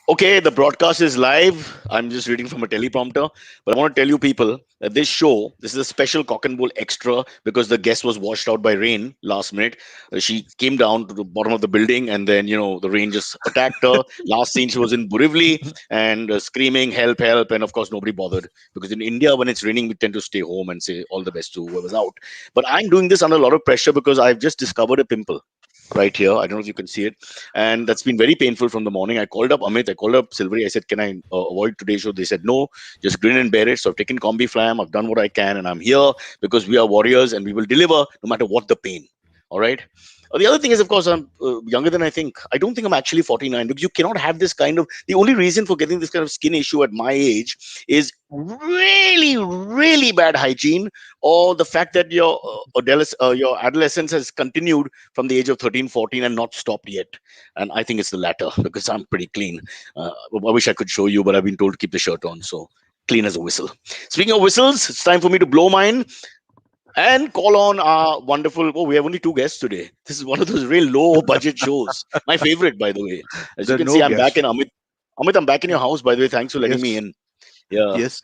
Okay, the broadcast is live. I'm just reading from a teleprompter, but I want to tell you people that this is a special cock and bull extra because the guest was washed out by rain last minute. She came down to the bottom of the building, and then the rain just attacked her. Last scene, she was in Borivali and screaming, "Help, help!" And of course, nobody bothered because in India, when it's raining, we tend to stay home and say all the best to whoever's out. But I'm doing this under a lot of pressure because I've just discovered a pimple right here. I don't know if you can see it, and that's been very painful from the morning. I called up Amit, I called up Silverie. I said, "Can I avoid today's show?" They said, "No, just grin and bear it." So I've taken Combi Flam. I've done what I can, and I'm here because we are warriors and we will deliver no matter what the pain. All right. The other thing is, of course, I'm younger than I think. I don't think I'm actually 49 because you cannot have this kind of. The only reason for getting this kind of skin issue at my age is really, really bad hygiene, or the fact that your adolescence has continued from the age of 13, 14 and not stopped yet. And I think it's the latter because I'm pretty clean. I wish I could show you, but I've been told to keep the shirt on. So clean as a whistle. Speaking of whistles, it's time for me to blow mine and call on our wonderful. Oh, we have only two guests today. This is one of those real low budget shows. My favorite, by the way. As you The can see, no I'm back guest. in Amit. Amit, I'm back in your house, by the way. Thanks for letting me Yes, in. Yeah. yes,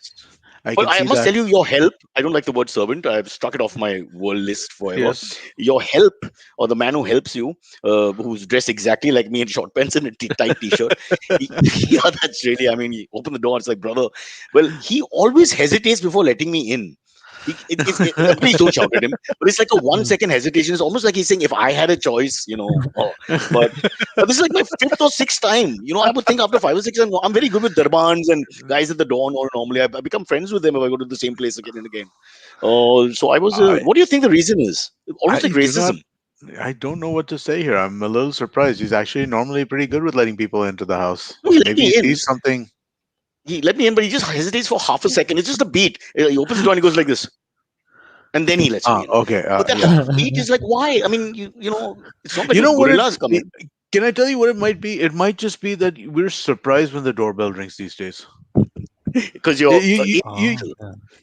I But can I see must that. tell you, your help. I don't like the word servant. I've struck it off my world list forever. Yes. Your help, or the man who helps you, who's dressed exactly like me in short pants and a tight t-shirt. Yeah, that's really. I mean, he opened the door. It's like, brother. Well, he always hesitates before letting me in. Please don't shout at him. But it's like a 1 second hesitation. It's almost like he's saying, "If I had a choice, But this is like my fifth or sixth time. I would think after 5 or 6 times, I'm very good with darbans and guys at the dawn. Or normally, I become friends with them if I go to the same place again and again. So I was. I What do you think the reason is? Almost I like do not. racism. I don't know what to say here. I'm a little surprised. He's actually normally pretty good with letting people into the house. No, he let Maybe he me in. sees something. He let me in, but he just hesitates for half a second. It's just a beat. He opens the door and he goes like this, and then he lets me Ah, in. okay. But that Yeah. half beat is like, why? I mean, it's not like You a know what? gorillas come in Can I tell you what it might be? It might just be that we're surprised when the doorbell rings these days. because You, you're you, you, Oh,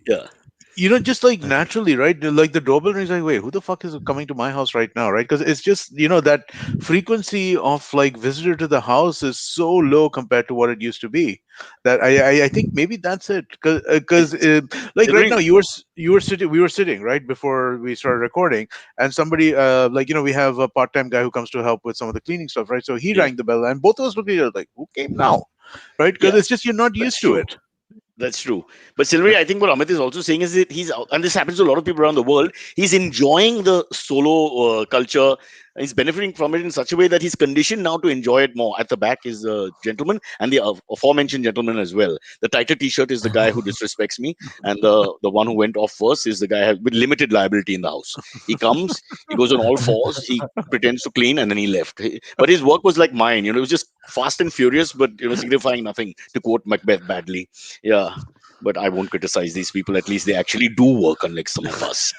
yeah. yeah. just like naturally, right? Like the doorbell rings, like, wait, who the fuck is coming to my house right now, right? Because it's just that frequency of like visitor to the house is so low compared to what it used to be, that I think maybe that's it. Because like right now, Silvery, you were sitting, we were sitting right before we started recording, and somebody like we have a part-time guy who comes to help with some of the cleaning stuff, right? So he yeah, rang the bell, and both of us looked at each other like, who came now, right? Because yeah, it's just you're not that's used to true. it. That's true. But Silvery, I think what Amit is also saying is that and this happens to a lot of people around the world, he's enjoying the solo culture. He's benefiting from it in such a way that he's conditioned now to enjoy it more. At the back is the gentleman and the aforementioned gentleman as well. The tighter t-shirt is the guy who disrespects me, and the one who went off first is the guy with limited liability in the house. He comes, he goes on all fours, he pretends to clean, and then he left. But his work was like mine. It was just fast and furious, but signifying nothing. To quote Macbeth badly. Yeah, but I won't criticize these people. At least they actually do work, unlike some of us.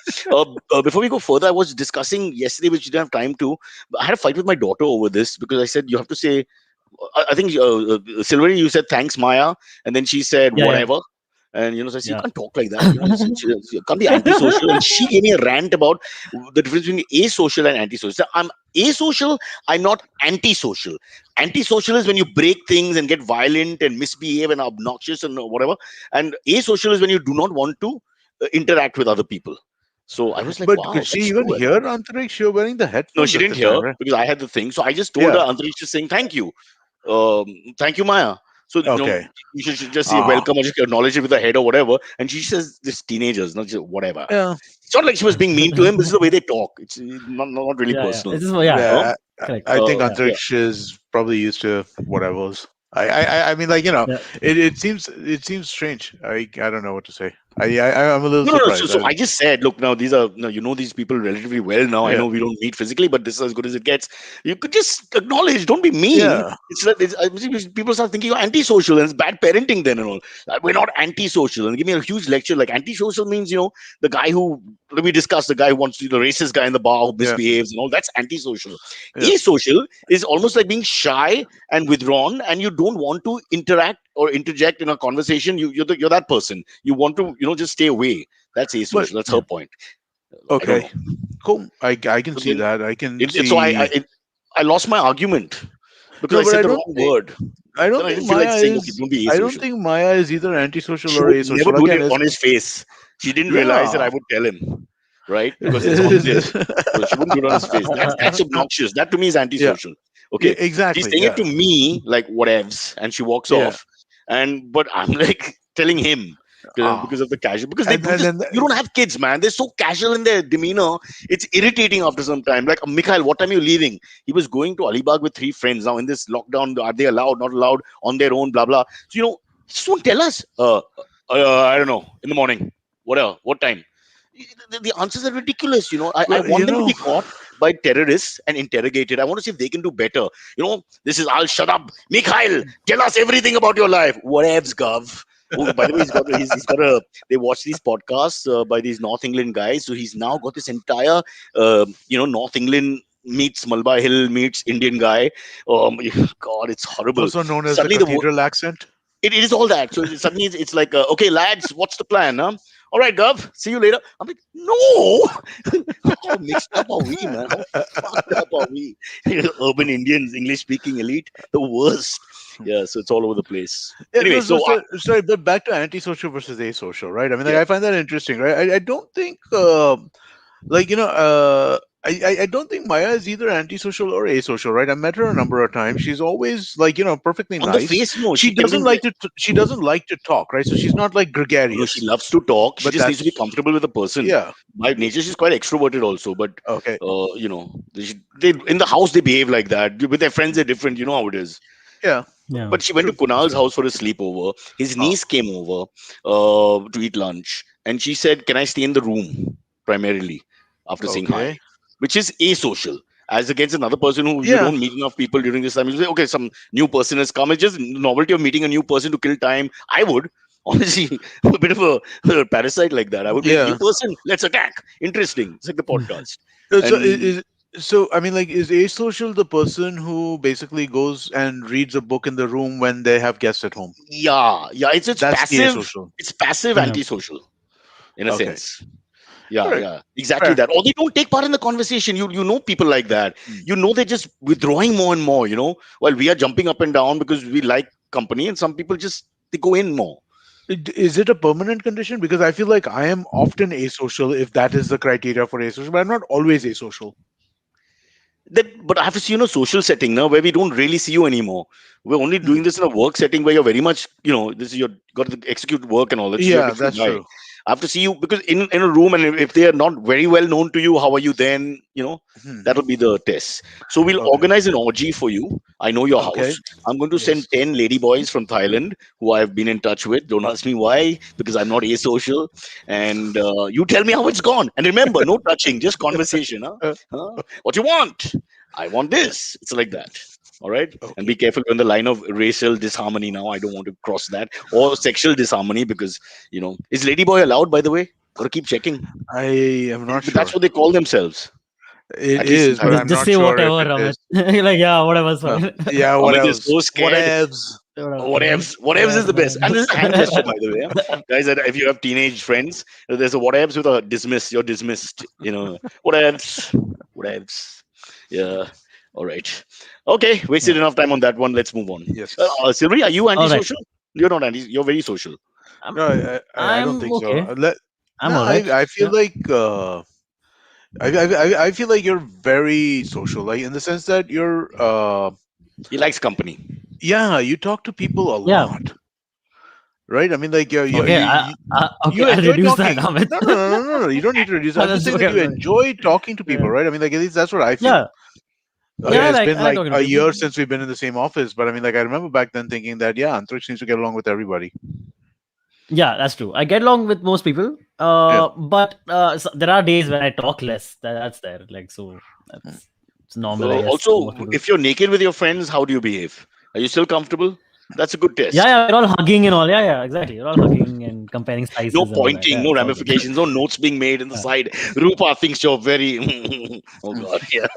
Before we go further, I was discussing yesterday, which you didn't have time to. But I had a fight with my daughter over this because I said you have to say. I think Silvery, you said thanks, Maya, and then she said Yeah, yeah, whatever. And so I said, you yeah. can't talk like that. You can't be antisocial. And she gave me a rant about the difference between asocial and antisocial. So I'm asocial. I'm not antisocial. Antisocial is when you break things and get violent and misbehave and obnoxious and whatever. And asocial is when you do not want to interact with other people. So I was like, But could wow, she that's even true. hear Antariksh? You're wearing the No, headphones she at didn't the time, hear right? because I had the thing. So I just told her, Yeah. Antariksha is saying thank you. Thank you, Maya. So, Okay. you should just say Ah. welcome or just acknowledge it with a head or whatever. And she says, this teenagers, not just whatever. Yeah. It's not like she was being mean to him. This is the way they talk. It's not really Yeah, yeah. personal. It's just, yeah, Huh? Yeah. correct. I think Yeah, Yeah. Antariksh is probably used to whatever's. I mean, like yeah. it seems strange. I don't know what to say. I'm a little No, no, no. So, surprised. so I just said, look, now these are, no, these people relatively well now. I Yeah. know we don't meet physically, but this is as good as it gets. You could just acknowledge, don't be mean. Yeah. People start thinking you're antisocial and it's bad parenting then and all. We're not antisocial. And give me a huge lecture like antisocial means, the guy who, we discussed, the guy who wants to, the racist guy in the bar who Yeah. misbehaves and all. That's antisocial. Yeah. Asocial is almost like being shy and withdrawn, and you don't want to interact or interject in a conversation. You're that person. You want to, just stay away. That's But asocial. That's her Yeah. point. I don't okay. know. Cool. I can So see then, that. I can so I see. I, I lost my argument. because No, I but said the wrong word. I Then don't I think didn't feel like Maya saying, okay, is don't be I don't asocial. think Maya is either antisocial She or would never asocial. do Again, it it's on his face. She didn't realize that yeah. I would tell him, right? Because it's on there. So she wouldn't do it on his face. That's obnoxious. That to me is Yeah, antisocial. yeah, Okay. She's exactly. saying it to Yeah, me like whatevs, and she walks yeah. off. And but I'm like telling him Ah, because of the casual, because they and do and this. then You don't have kids, man. They're so casual in their demeanor. It's irritating after some time. Like, Mikhail, what time are you leaving? He was going to Alibag with three friends. Now in this lockdown, are they allowed? Not allowed? On their own? Blah blah. So just won't tell us. I don't know. In the morning, whatever. What time? The answers are ridiculous. I well, want them to be caught by terrorists and interrogated. I want to see if they can do better. This is I'll shut up. Mikhail, tell us everything about your life. Whatevs, Gov. Oh, by the way, he's got a. They watch these podcasts by these North England guys, so he's now got this entire, North England meets Malba Hill meets Indian guy. God, it's horrible. also known as the Suddenly the cathedral accent. it is all that. So suddenly it's like, okay, lads, what's the plan? Huh? All right, Gov, see you later. I'm like, no, how mixed up are we, man? How fucked up are we? Urban Indians, English speaking elite, the worst. Yeah, so it's all over the place. Yeah, Anyway, no, so sorry, but back to antisocial versus asocial, right? I mean, like, yeah, I find that interesting, right? I don't think, like, I don't think Maya is either antisocial or asocial, right? I met her a number of times. She's always like, perfectly on the nice. face, no, She she can doesn't be. like to, she doesn't like to talk, right? So she's not like No, she gregarious, loves to talk. She but just needs to be that's, comfortable with the person. yeah, By nature, she's quite extroverted also. But okay, they in the house they behave like that. With their friends, they're different. You know how it is. yeah, Yeah. But she went to true, that's Kunal's true. house for a sleepover. His Oh, niece came over to eat lunch, and she said, "Can I stay in the room primarily after saying hi?" okay, Which is asocial, as against another person who you yeah, don't meet enough people during this time. You say, "Okay, some new person has come." It's just novelty of meeting a new person to kill time. I would. Honestly, a bit of a parasite like that. I would be new yeah. person. Let's attack. Interesting. It's like the podcast. So And I mean, like, is asocial the person who basically goes and reads a book in the room when they have guests at home? yeah, yeah, it's That's the passive. asocial. It's passive Yeah. antisocial in a Okay, sense. all Yeah, right, yeah, exactly fair. that. Or they don't take part in the conversation. You know people like that. Hmm. They're just withdrawing more and more. While we are jumping up and down because we like company, and some people just they go in more. Is it a permanent condition? Because I feel like I am often asocial if that is the criteria for asocial, but I'm not always asocial. But I have to see social setting now where we don't really see you anymore. We're only Hmm. doing this in a work setting where you're very much, this is your got to execute work and all that. So you're a Yeah, different that's guy. true. I have to see you because in a room, and if they are not very well known to you, how are you then? Hmm. That'll be the test. So we'll Okay. organize an orgy for you. I know your Okay. house. I'm going to send Yes. 10 lady boys from Thailand who I've been in touch with. Don't ask me why, because I'm not asocial. And you tell me how it's gone. And remember, no touching, just conversation. Huh? Uh, Huh? What you want? I want this. It's like that. All right. And okay. be careful on the line of racial disharmony now. I don't want to cross that, or sexual disharmony, because, is Ladyboy allowed, by the way? Got to keep checking. I am not But that's sure. what they call themselves, It at least in is, but Thailand. I'm Just not say sure if whatever, it Amit. is. Like, yeah, whatever's Uh, fine. yeah, what Amit is else? so What scared. else? Whatever. Whatevs is the best. And this is a hand gesture, by the way. Guys, that if you have teenage friends, there's a whatevs with a dismiss. You're dismissed. Whatevs. Whatevs. Yeah. All right. Okay. Yeah. Wasted enough time on that one. Let's move on. Yes. Silvery, are you All right. antisocial? You're not anti. You're very social. I'm, No, I don't I'm think so. okay. No, I'm all right. I feel Yeah. like I feel like you're very social, like in the sense that you're He likes company. yeah, you talk to people a Yeah. lot, right? I mean, like Okay. Okay. you I'll enjoy reduce that, talking. Amit. No. You don't need to reduce. I'm just That's saying that okay. you Okay. enjoy talking to people, Yeah. right? I mean, like, at least that's what I feel. Yeah. Okay, Yeah. it's been I like like talking to a people. year since we've been in the same office, but I mean, like, I remember back then thinking that yeah, Antariksh seems to get along with everybody. Yeah, that's true. I get along with most people. Yeah. But there are days when I talk less. That's there. Like, so Mm. it's normal, I guess, for Also, most people. if you're naked with your friends, how do you behave? Are you still comfortable? That's a good Yeah, test. yeah, we're all hugging and all. Yeah, yeah, exactly. We're all hugging and comparing No sizes and all that. pointing, Yeah, no it's all good. ramifications, no notes being made in the Yeah. side. Rupa thinks you're very. Oh Mm. God, yeah.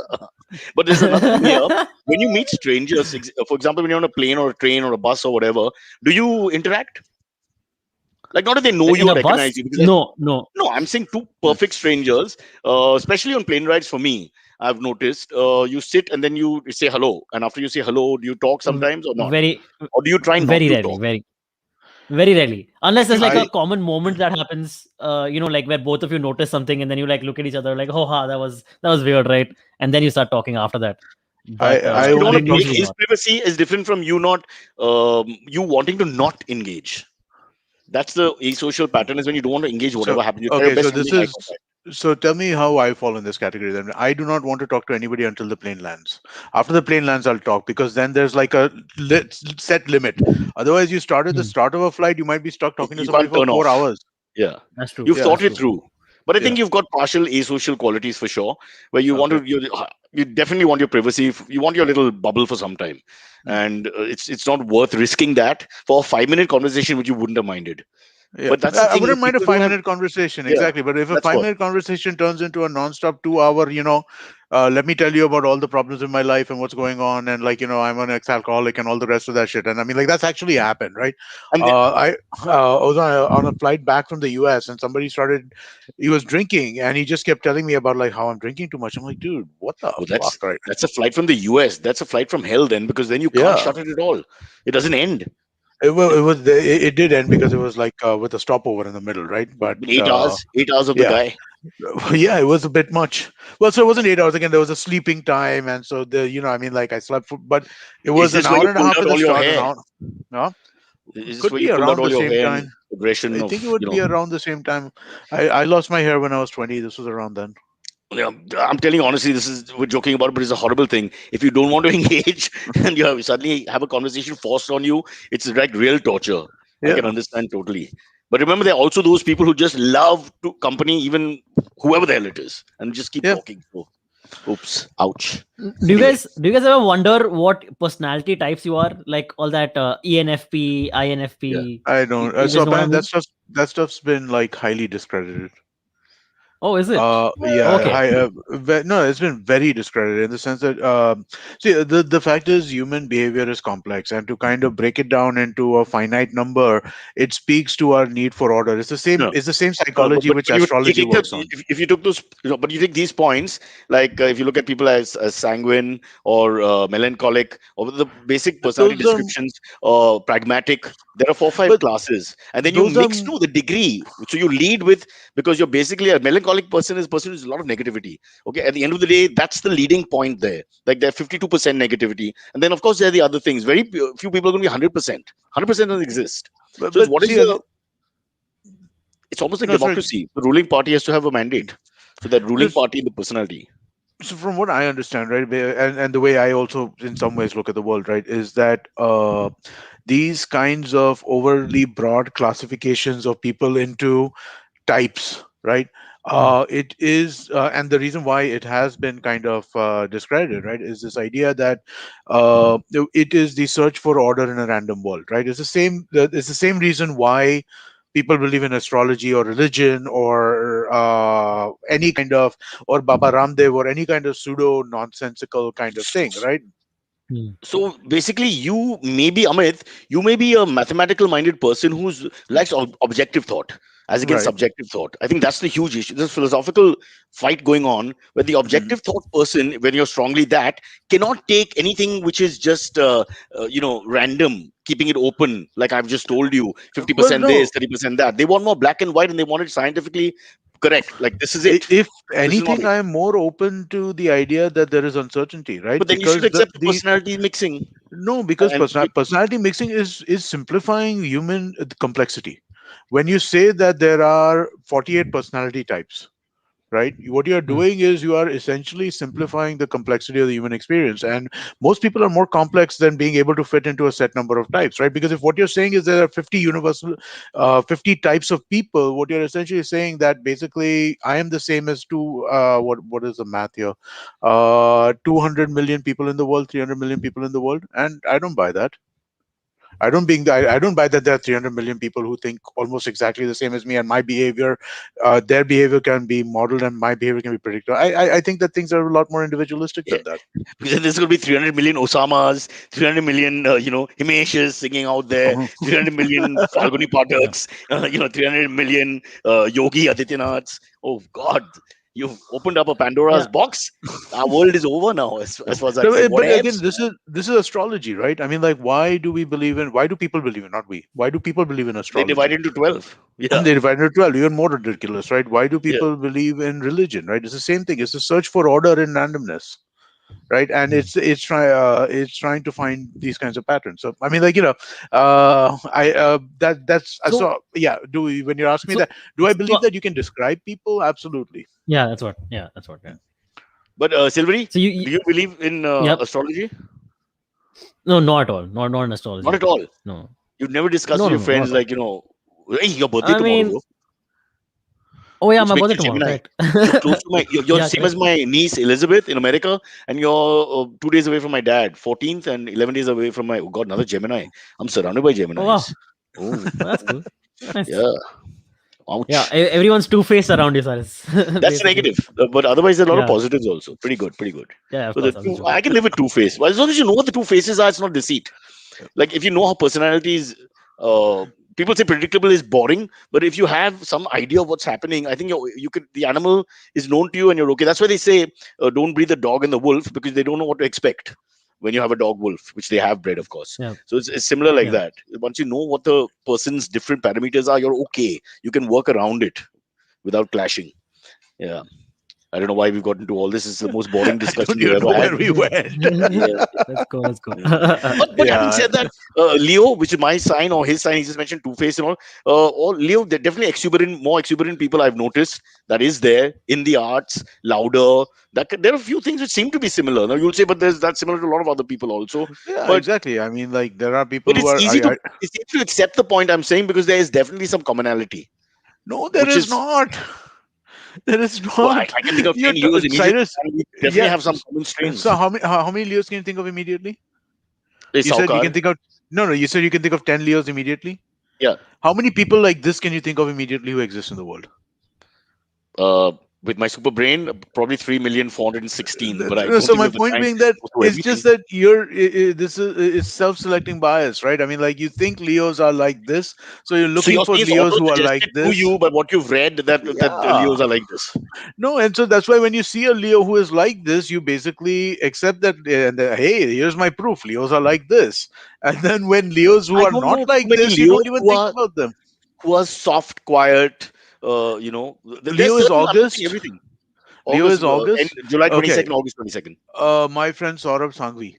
But there's another thing here. When you meet strangers, for example, when you're on a plane or a train or a bus or whatever, do you interact? Like, not if they know In you or a bus? recognize you, because No, no. no, I'm saying two Mm. perfect strangers, especially on plane rides for me. I've noticed. You sit and then you say hello, and after you say hello, do you talk sometimes or not, Very, or do you try not very to rarely, talk? very rarely. Unless there's like I a common moment that happens, like where both of you notice something and then you like look at each other like, oh, ha, that was weird, right? And then you start talking after that. I But I So you don't only want to need break usually his not. privacy is different from you not, you wanting to not engage. That's the asocial pattern, is when you don't want to engage so whatever happens. You try your okay. So best to this make eye is contact. so tell me how I fall in this category. Then I do not want to talk to anybody until the plane lands. After the plane lands, I'll talk because then there's like a set limit. Otherwise, you start at the Hmm. start of a flight, you might be stuck talking to You somebody can't for turn 4 hours. off. Yeah, That's true. you've Yeah, thought That's it true. through. But I yeah. think you've got partial asocial qualities for sure, where you want Okay. to, you definitely want your privacy. You want your little bubble for some time, Hmm. and it's not worth risking that for a 5 minute conversation, which you wouldn't have minded. Yeah, But that's the I thing. wouldn't mind a People who five have, minute conversation, yeah, exactly. But if a that's five what. minute conversation turns into a non-stop 2 hour, let me tell you about all the problems in my life and what's going on, and like I'm an ex-alcoholic and all the rest of that shit. And I mean, like that's actually happened, right? And I was on a flight back from the U.S. and somebody started, he was drinking and he just kept telling me about like how I'm drinking too much. I'm like, dude, what the well, fuck, right? that's a flight from the US. That's a flight from hell then, because then you can't Yeah, shut it at all. It doesn't end. it did end because it was like with a stopover in the middle, right? But 8 hours, 8 hours of the yeah. guy. Yeah, it was a bit much. Well, so it wasn't 8 hours again. There was a sleeping time, and so I mean, like I slept for, but it Is was an this where hour you and a pulled half out at the all your start. An hair? hour, no, Is this could where be you pulled out around all the your same hair and time. aggression I of, think it would be around the same time. I lost my hair when I was 20. This was around then. yeah, I'm telling you honestly, this is, we're joking about it, but it's a horrible thing. If you don't want to engage and suddenly have a conversation forced on you, it's like real torture. I can Yeah. understand totally. But remember, there are also those people who just love to company, even whoever the hell it is, and just keep Yeah. talking. So, oops, ouch. Do you Anyway, guys do you guys ever wonder what personality types you are? Like all that ENFP, yeah. INFP. I You, don't. you So guys know what I apparently mean? that stuff's been like highly discredited. Oh, is it? Yeah, Okay. no, it's been very discredited in the sense that see the fact is human behavior is complex, and to kind of break it down into a finite number, it speaks to our need for order. It's the same. No. It's the same No, psychology which but you astrology take the, works on. if you took those, but you take these points, like if you look at people as sanguine or melancholic, or the basic But personality those are, descriptions, pragmatic, there are 4 5 but classes, and then you those are, mix to the degree. So you lead with, because you're basically a melancholic person, is a person who's a lot of negativity. Okay, at the end of the day, that's the leading point there. Like they're 52% negativity, and then of course there are the other things. Very few people are going to be 100%. 100% doesn't exist. So it's but what is see, the, it's almost like no, sorry. democracy. The ruling party has to have a mandate. So that ruling Just party in the personality. so from what I understand, right, and the way I also in some ways look at the world, right, is that these kinds of overly broad classifications of people into types, right? Hmm. It is, and the reason why it has been kind of discredited, right, is this idea that it is the search for order in a random world, right? It's the same reason why people believe in astrology or religion or any kind of, or Baba Ramdev or any kind of pseudo nonsensical kind of thing, right? Hmm. So basically, you may be Amit, you may be a mathematical minded person who's likes objective thought as against Right. subjective thought. I think that's the huge issue. There's a philosophical fight going on where the Mhm. objective thought person, when you're strongly that, cannot take anything which is just random, keeping it open. Like I've just told you, Well, 50% this, no. 30% that. They want more black and white, and they want it scientifically correct. Like this is it. If This is not anything, it. I am more open to the idea that there is uncertainty, right? But then you should Because accept the the personality mixing. no, because And personality mixing is simplifying human complexity. When you say that there are 48 personality types, right, what you're Hmm. doing is you are essentially simplifying the complexity of the human experience, and most people are more complex than being able to fit into a set number of types, right? Because if what you're saying is there are 50 universal 50 types of people, what you're essentially saying that basically I am the same as two what is the math here, 200 million people in the world, 300 million people in the world, and I don't buy that. I don't buy that there are 300 million people who think almost exactly the same as me, and my behavior, their behavior can be modeled, and my behavior can be predicted. I think that things are a lot more individualistic yeah, than that. because there's going to be 300 million Osamas, 300 million, Himeshes singing out there, 300 million Falguni Yeah. Pataks, 300 million Yogi Adityanaths. Oh, God. You've opened up a Pandora's Yeah. box. Our world is over now, as far as I'm No, saying. What but again, else? this is astrology, right? I mean, like, why do people believe in, not we, why do people believe in They divide astrology? into 12. And Yeah. they divide into 12, even more ridiculous, right? Why do Yeah. people believe in religion, right? It's the same thing. It's a search for order and randomness, right? And it's trying to find these kinds of patterns. So I mean, like, I that's So so yeah. When you ask me so that, do I so believe that you can describe people? Absolutely. yeah, that's what. Yeah, that's what. Yeah. But Silvery, So do you believe in yep. astrology? No, not at all. Not in Not astrology. at all. No. You'd never discuss No, with no, your no, not friends at all. like, hey, your birthday I tomorrow, mean, bro. oh yeah, Which my makes birthday you tomorrow. Gemini. Correct. You're close to you're Yeah, same as correct. my niece Elizabeth in America, and you're 2 days away from my dad, 14th, and 11 days away from my, oh God, another Gemini. I'm surrounded by Oh wow, Geminis. Oh, oh, that's cool. Nice. yeah. Yeah, Ouch. everyone's two faced around you, Cyrus. That's Basically. negative. But otherwise, there are a lot of Yeah, positives also. Pretty good, pretty good. yeah, of So the course. I was two, joking. I can live with two faces. Well, as long as you know what the two faces are, it's not deceit. Like if you know how personality is, uh, people say predictable is boring, but if you have some idea of what's happening, I think you can. The animal is known to you, and you're okay. That's why they say don't breed the dog and the wolf, because they don't know what to expect when you have a dog wolf, which they have bred, of course. Yeah, So it's similar like yeah. that. Once you know what the person's different parameters are, you're okay. You can work around it without clashing. Yeah. I don't know why we've gotten to all this. It's the most boring I discussion don't we've even ever know had. where we went. Yeah. Let's go. Let's go. Yeah. But having Yeah. said that, Leo, which is my sign or his sign, he just mentioned Two Face and all. All Leo, they're definitely exuberant, more exuberant people I've noticed that is there in the arts, louder. There are a few things which seem to be similar. Now you'll say, but there's that's similar to a lot of other people also. Yeah, But exactly. I mean, like, there are people but who are. it's easy to accept the point I'm saying, because there is definitely some commonality, No, there which is is not. There is well, not. I can think of You're 10 Leos immediately, Cyrus. and we definitely Yeah. have some common So strains. how many Leos can you think of immediately? Hey, You said you can Saukar. think of no. You said you can think of 10 Leos immediately. Yeah. How many people like this can you think of immediately who exist in the world? uh, with my super brain, probably 3,416. But I don't So think we my have the point time being that to go through it's just everything. that this is self-selecting bias, right? I mean, like, you think Leos are like this, so you're So looking you're for saying it's Leos auto who are like suggested to this. you by what you've read that the Yeah. Leos are like this. No, and so that's why when you see a Leo who is like this, you basically accept that, and hey, here's my proof. Leos are like this. And then when Leos who I are don't not know too like many this, you Leos don't even think about them. who are soft, quiet. There's Leo is certain. I'm not saying August. everything. Leo August is and August. July Okay. 22nd, August 22nd. My friend Saurabh Sangvi.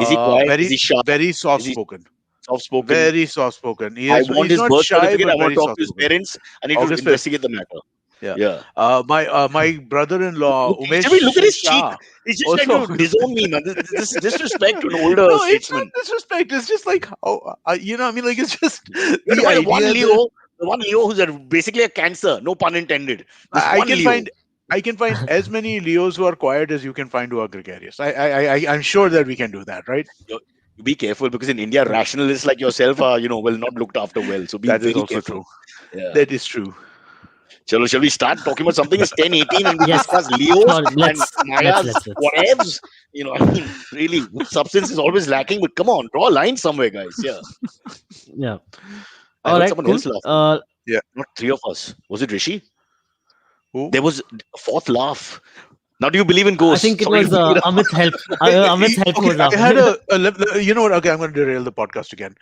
Is he quiet? Is Very, he shy? very soft Is he spoken. soft spoken? Very soft spoken. I want He's his not birth shy, certificate. I but want very to talk soft to his spoken. parents. I need to August 5th. investigate the matter. Yeah. Yeah. My brother-in-law Look Umesh at his cheek. Shah He's just trying also. to disown me, man. This is disrespect to an older No, it's not statesman. disrespect. It's just like, I mean, like, it's just You're the talking about idea that The one Leo who's basically a cancer, no pun intended. This I one can Leo. find. I can find as many Leos who are quiet as you can find who are gregarious. I'm sure that we can do that, right? You be careful, because in India, rationalists like yourself are, well, not looked after well. So be That is very also careful. true. Yeah. That is true. Chalo, shall we start talking about something? It's 10:18 and we Yes. discuss Leos Sure. and Maya's Let's. whatevs. I mean, really, substance is always lacking, but come on, draw a line somewhere, guys. Yeah. Yeah. I All heard right. someone Cool. else laughing. Yeah. Not three of us. Was it Rishi? Who? There was a fourth laugh. Now, do you believe in I ghosts? think it Sorry to was bring it up. Amit help. Amit's help Okay, was I laughing. had you know what? Okay, I'm going to derail the podcast again.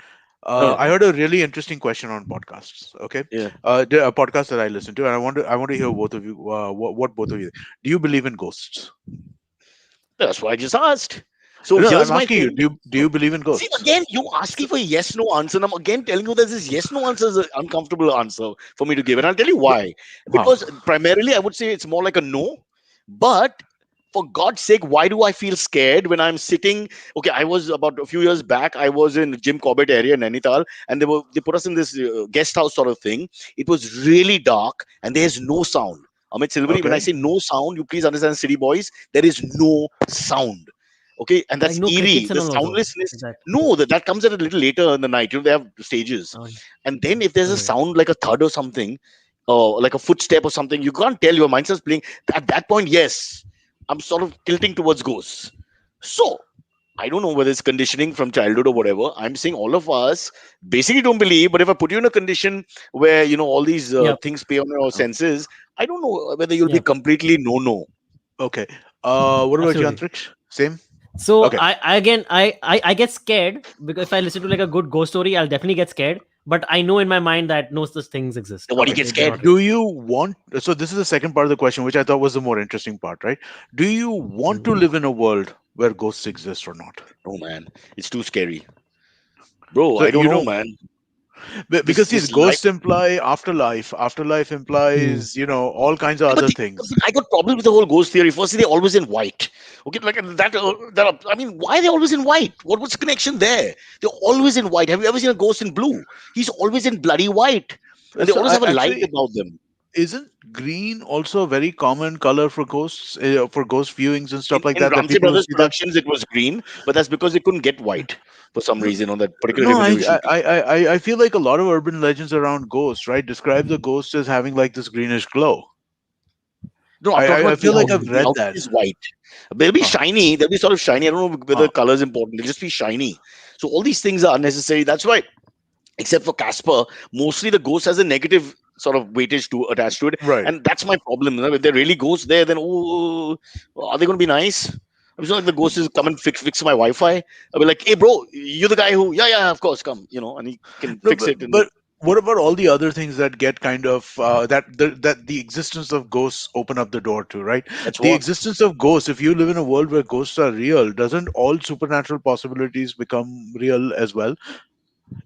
Uh, I heard a really interesting question on podcasts. Okay, yeah. a podcast that I listen to, and I want to hear both of you. What both of you do you believe in ghosts? That's why I just asked. So No, I'm here's my asking you. thing. Do you believe in See, ghosts? again, you asking for a yes no answer. And I'm again telling you that this yes no answer is an uncomfortable answer for me to give. And I'll tell you Wh- why. Huh. Because primarily, I would say it's more like a no. But for God's sake, why do I feel scared when I'm sitting? Okay, I was about a few years back, I was in Jim Corbett area in Nainital, and they put us in this guest house sort of thing. It was really dark, and there's no sound. Amit Silvery, when I Okay. say no sound, you please understand, city boys, there is no sound. Okay, and Like that's no eerie. crickets and The all also. soundlessness. Is that? No, that comes at a little later in the night. They have stages, Oh, and then if there's a okay. sound like a thud or something, or like a footstep or something, you can't tell. Your mind starts playing. At that point, yes, I'm sort of tilting towards ghosts. So I don't know whether it's conditioning from childhood or whatever. I'm saying all of us basically don't believe, but if I put you in a condition where all these Yep. things play on your Uh, senses, I don't know whether you'll be Yep. completely no. okay. What about you, Absolutely. Antrix? Same. So Okay. I again I get scared because if I listen to like a good ghost story, I'll definitely get scared. But I know in my mind that no such things exist. Then why do you Okay. get They're scared? not real. Do you want? So this is the second part of the question, which I thought was the more interesting part, right? Do you want to Mhm. live in a world where ghosts exist or not? No, man, it's too scary, bro. So I don't you know, don't man. because these This life. ghosts imply afterlife. Afterlife Hmm. implies, all kinds of Yeah, but other things. I got problems with the whole ghost theory. Firstly, they're always in white. Okay, like that. I mean, why are they always in white? What was the connection there? They're always in white. Have you ever seen a ghost in blue? He's always in bloody white, and they So always I have a light actually about them. isn't green also a very common color for ghosts, for ghost viewings and stuff like In that? That Ramsey people who Brothers see them. Productions, it was green, but that's because they couldn't get white for some No, reason on that particular no, revolution piece. I feel like a lot of urban legends around ghosts, right, describe the ghost as having like this greenish glow. No, I'm talking I about the feel like I've outfit. The read outfit that. is white. They'll be Huh. shiny. They'll be sort of shiny. I don't know whether Huh. color is important. They'll just be shiny. So all these things are unnecessary. That's why, except for Casper, mostly the ghost has a negative sort of weightage to attached to it, Right. and that's my problem. If there really ghosts there, then are they going to be nice? I'm not like the ghost is come and fix my Wi-Fi. I'll be like, hey, bro, you're the guy who, yeah, of course, come, and he can No, fix it. And but what about all the other things that get kind of that the existence of ghosts open up the door to, right? that's The what existence of ghosts. If you live in a world where ghosts are real, doesn't all supernatural possibilities become real as well?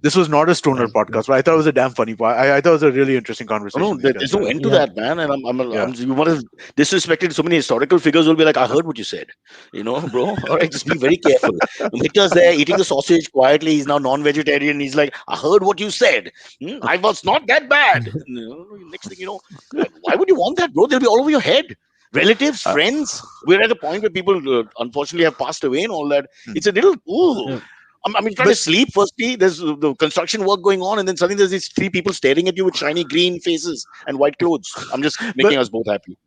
This was not a stoner Right. podcast, but I thought it was a damn funny part. I thought it was a really interesting no, conversation we just there's no had. end to Yeah. that, man. And Yeah. you want to disrespected so many historical figures will be like, I heard what you said, bro. All right, just be very careful. Hitler's there eating the sausage quietly. He's now non-vegetarian. He's like, I heard what you said. I was not that bad. Next thing you know, why would you want that, bro? They'll be all over your head. Relatives, Uh, friends. We're at a point where people unfortunately have passed away and all that. hmm. It's a little ooh. Yeah. I mean, trying to But sleep. Firstly, there's the construction work going on, and then suddenly there's these three people staring at you with shiny green faces and white clothes. I'm just but making us both happy.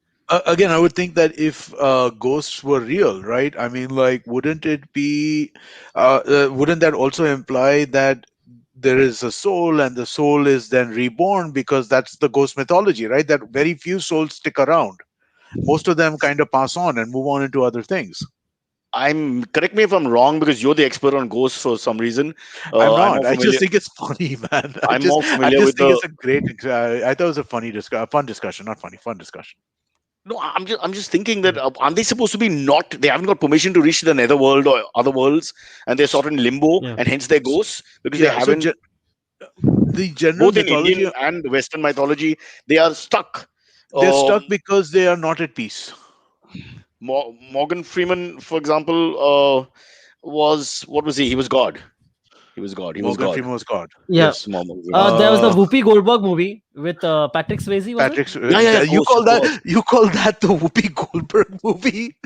again, I would think that if ghosts were real, right? I mean, like, wouldn't it be? Wouldn't that also imply that there is a soul, and the soul is then reborn? Because that's the ghost mythology, right? That very few souls stick around. Most of them kind of pass on and move on into other things. I'm correct me if I'm wrong because you're the expert on ghosts for some reason. I'm I'm not. more I just familiar. think it's funny, man. I'm more I familiar just with think the. it's a great. I thought it was a fun discussion, not funny, fun discussion. No, I'm just thinking that aren't they supposed to be not? They haven't got permission to reach the nether world or other worlds, and they're sort of in limbo, Yeah. and hence they're S- ghosts because they Yeah. So haven't. the general Both in mythology, Indian and Western mythology, they are stuck. they're Um, stuck because they are not at peace. Morgan Freeman, for example, was what was he? He was God. He was God. He was Morgan God. Freeman was God. Yeah. Yes. Morgan Freeman. There was the Uh, Whoopi Goldberg movie with Patrick Swayze, was it? Patrick, Yeah, you Ghost, call of course. that the Whoopi Goldberg movie?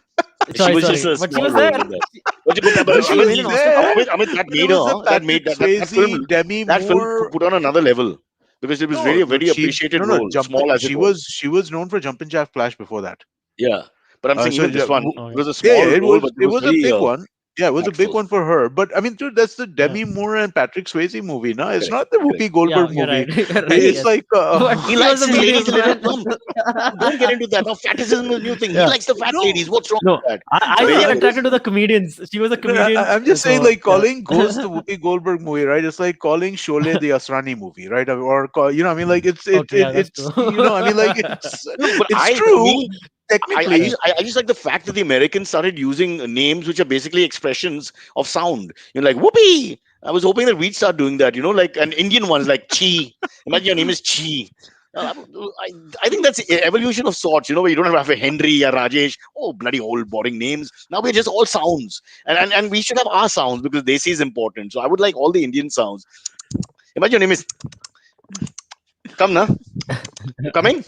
She Sorry, was just sorry, a but she small was there. role in that. But But She she Amit, made was an Oscar for there, it. That but it made was the her. That made Patrick that film. Swayze, Demi That film Moore. put on another level because it was No, really a no, very appreciated no, role, Jump. small as it was. She was known for Jumpin' Jack Flash before that. Yeah, but I'm saying So even yeah, this one, it Okay. was a yeah, small yeah, role, but it it was was a very big one. Yeah, it was a big impactful. one for her. But I mean, dude, that's the Yeah. Demi Moore and Patrick Swayze movie. No, it's Correct, not the correct. Whoopi Yeah, Goldberg you're movie. right. You're right. It's Hey, Yes. like, But he she was likes the his female ladies in that villain. film. Don't get into that. Now, fetishism is a new thing. He Yeah. likes the fat no, ladies. What's wrong No, with that? I no, used to Very get I'm good. attracted just to the comedians. She was a no, comedian, I'm just saying, so like yeah. calling Ghost the Whoopi Goldberg movie, right? It's like calling Sholay the Asrani movie, right? Or I mean, like Okay, yeah, that's true. it's I mean, like No, but it's for true me, Yeah. technically. I just like the fact that the Americans started using names which are basically expressions of sound. Like whoopee. I was hoping that we'd start doing that. Like an Indian ones like Chi. Imagine your name is Chi. I think that's evolution of sorts. Where you don't have a Henry or Rajesh. Oh, bloody old boring names. Now we're just all sounds, and we should have our sounds because Desi is important. So I would like all the Indian sounds. Imagine your name is Come na. You coming?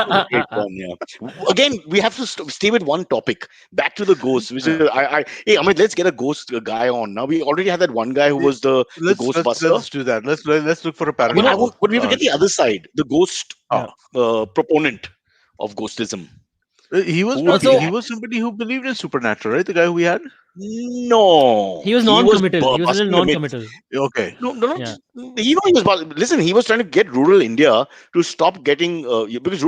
What a great one, yeah. Again, we have to stay with one topic. Back to the ghosts. Which is, hey, Amit, let's get a ghost guy on. Now we already had that one guy who was the Ghostbuster. Let's do that. Let's look for a But I parallel. want. But we have to get the other side, the ghost Yeah. Oh, proponent of ghostism. He was Who would be probably he Also, that? was somebody who believed in supernatural, right? The guy who we had. he No, was he was non-committal. He was a little busting the myth. non-committal. Okay. No, no, not Yeah. just, he was listen. He was trying to get rural India to stop getting because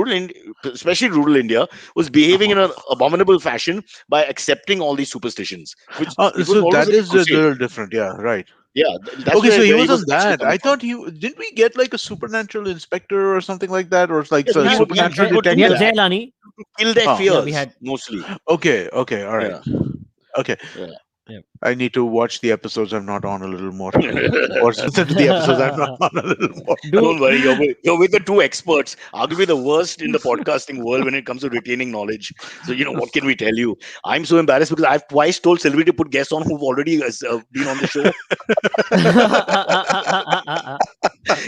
especially rural India, was behaving in an abominable fashion by accepting all these superstitions. Which it was So always that like a is a crusade. little different. Yeah. Right. Yeah, that's Okay. So he where he was was on actually that. coming I from. thought didn't we get like a supernatural inspector or something like that, or it's like Yes, a supernatural We do had detective? that Jailani. to kill their Huh. Yeah, we fears had. mostly. Okay. Okay. All right. Yeah, Okay. yeah. Yeah. I need to watch the episodes I'm not on a little more, or listen to the episodes I'm not on a little more. Do Don't worry, you're with the two experts, arguably the worst in the podcasting world when it comes to retaining knowledge. So, what can we tell you? I'm so embarrassed because I've twice told Sylvie to put guests on who've already been on the show.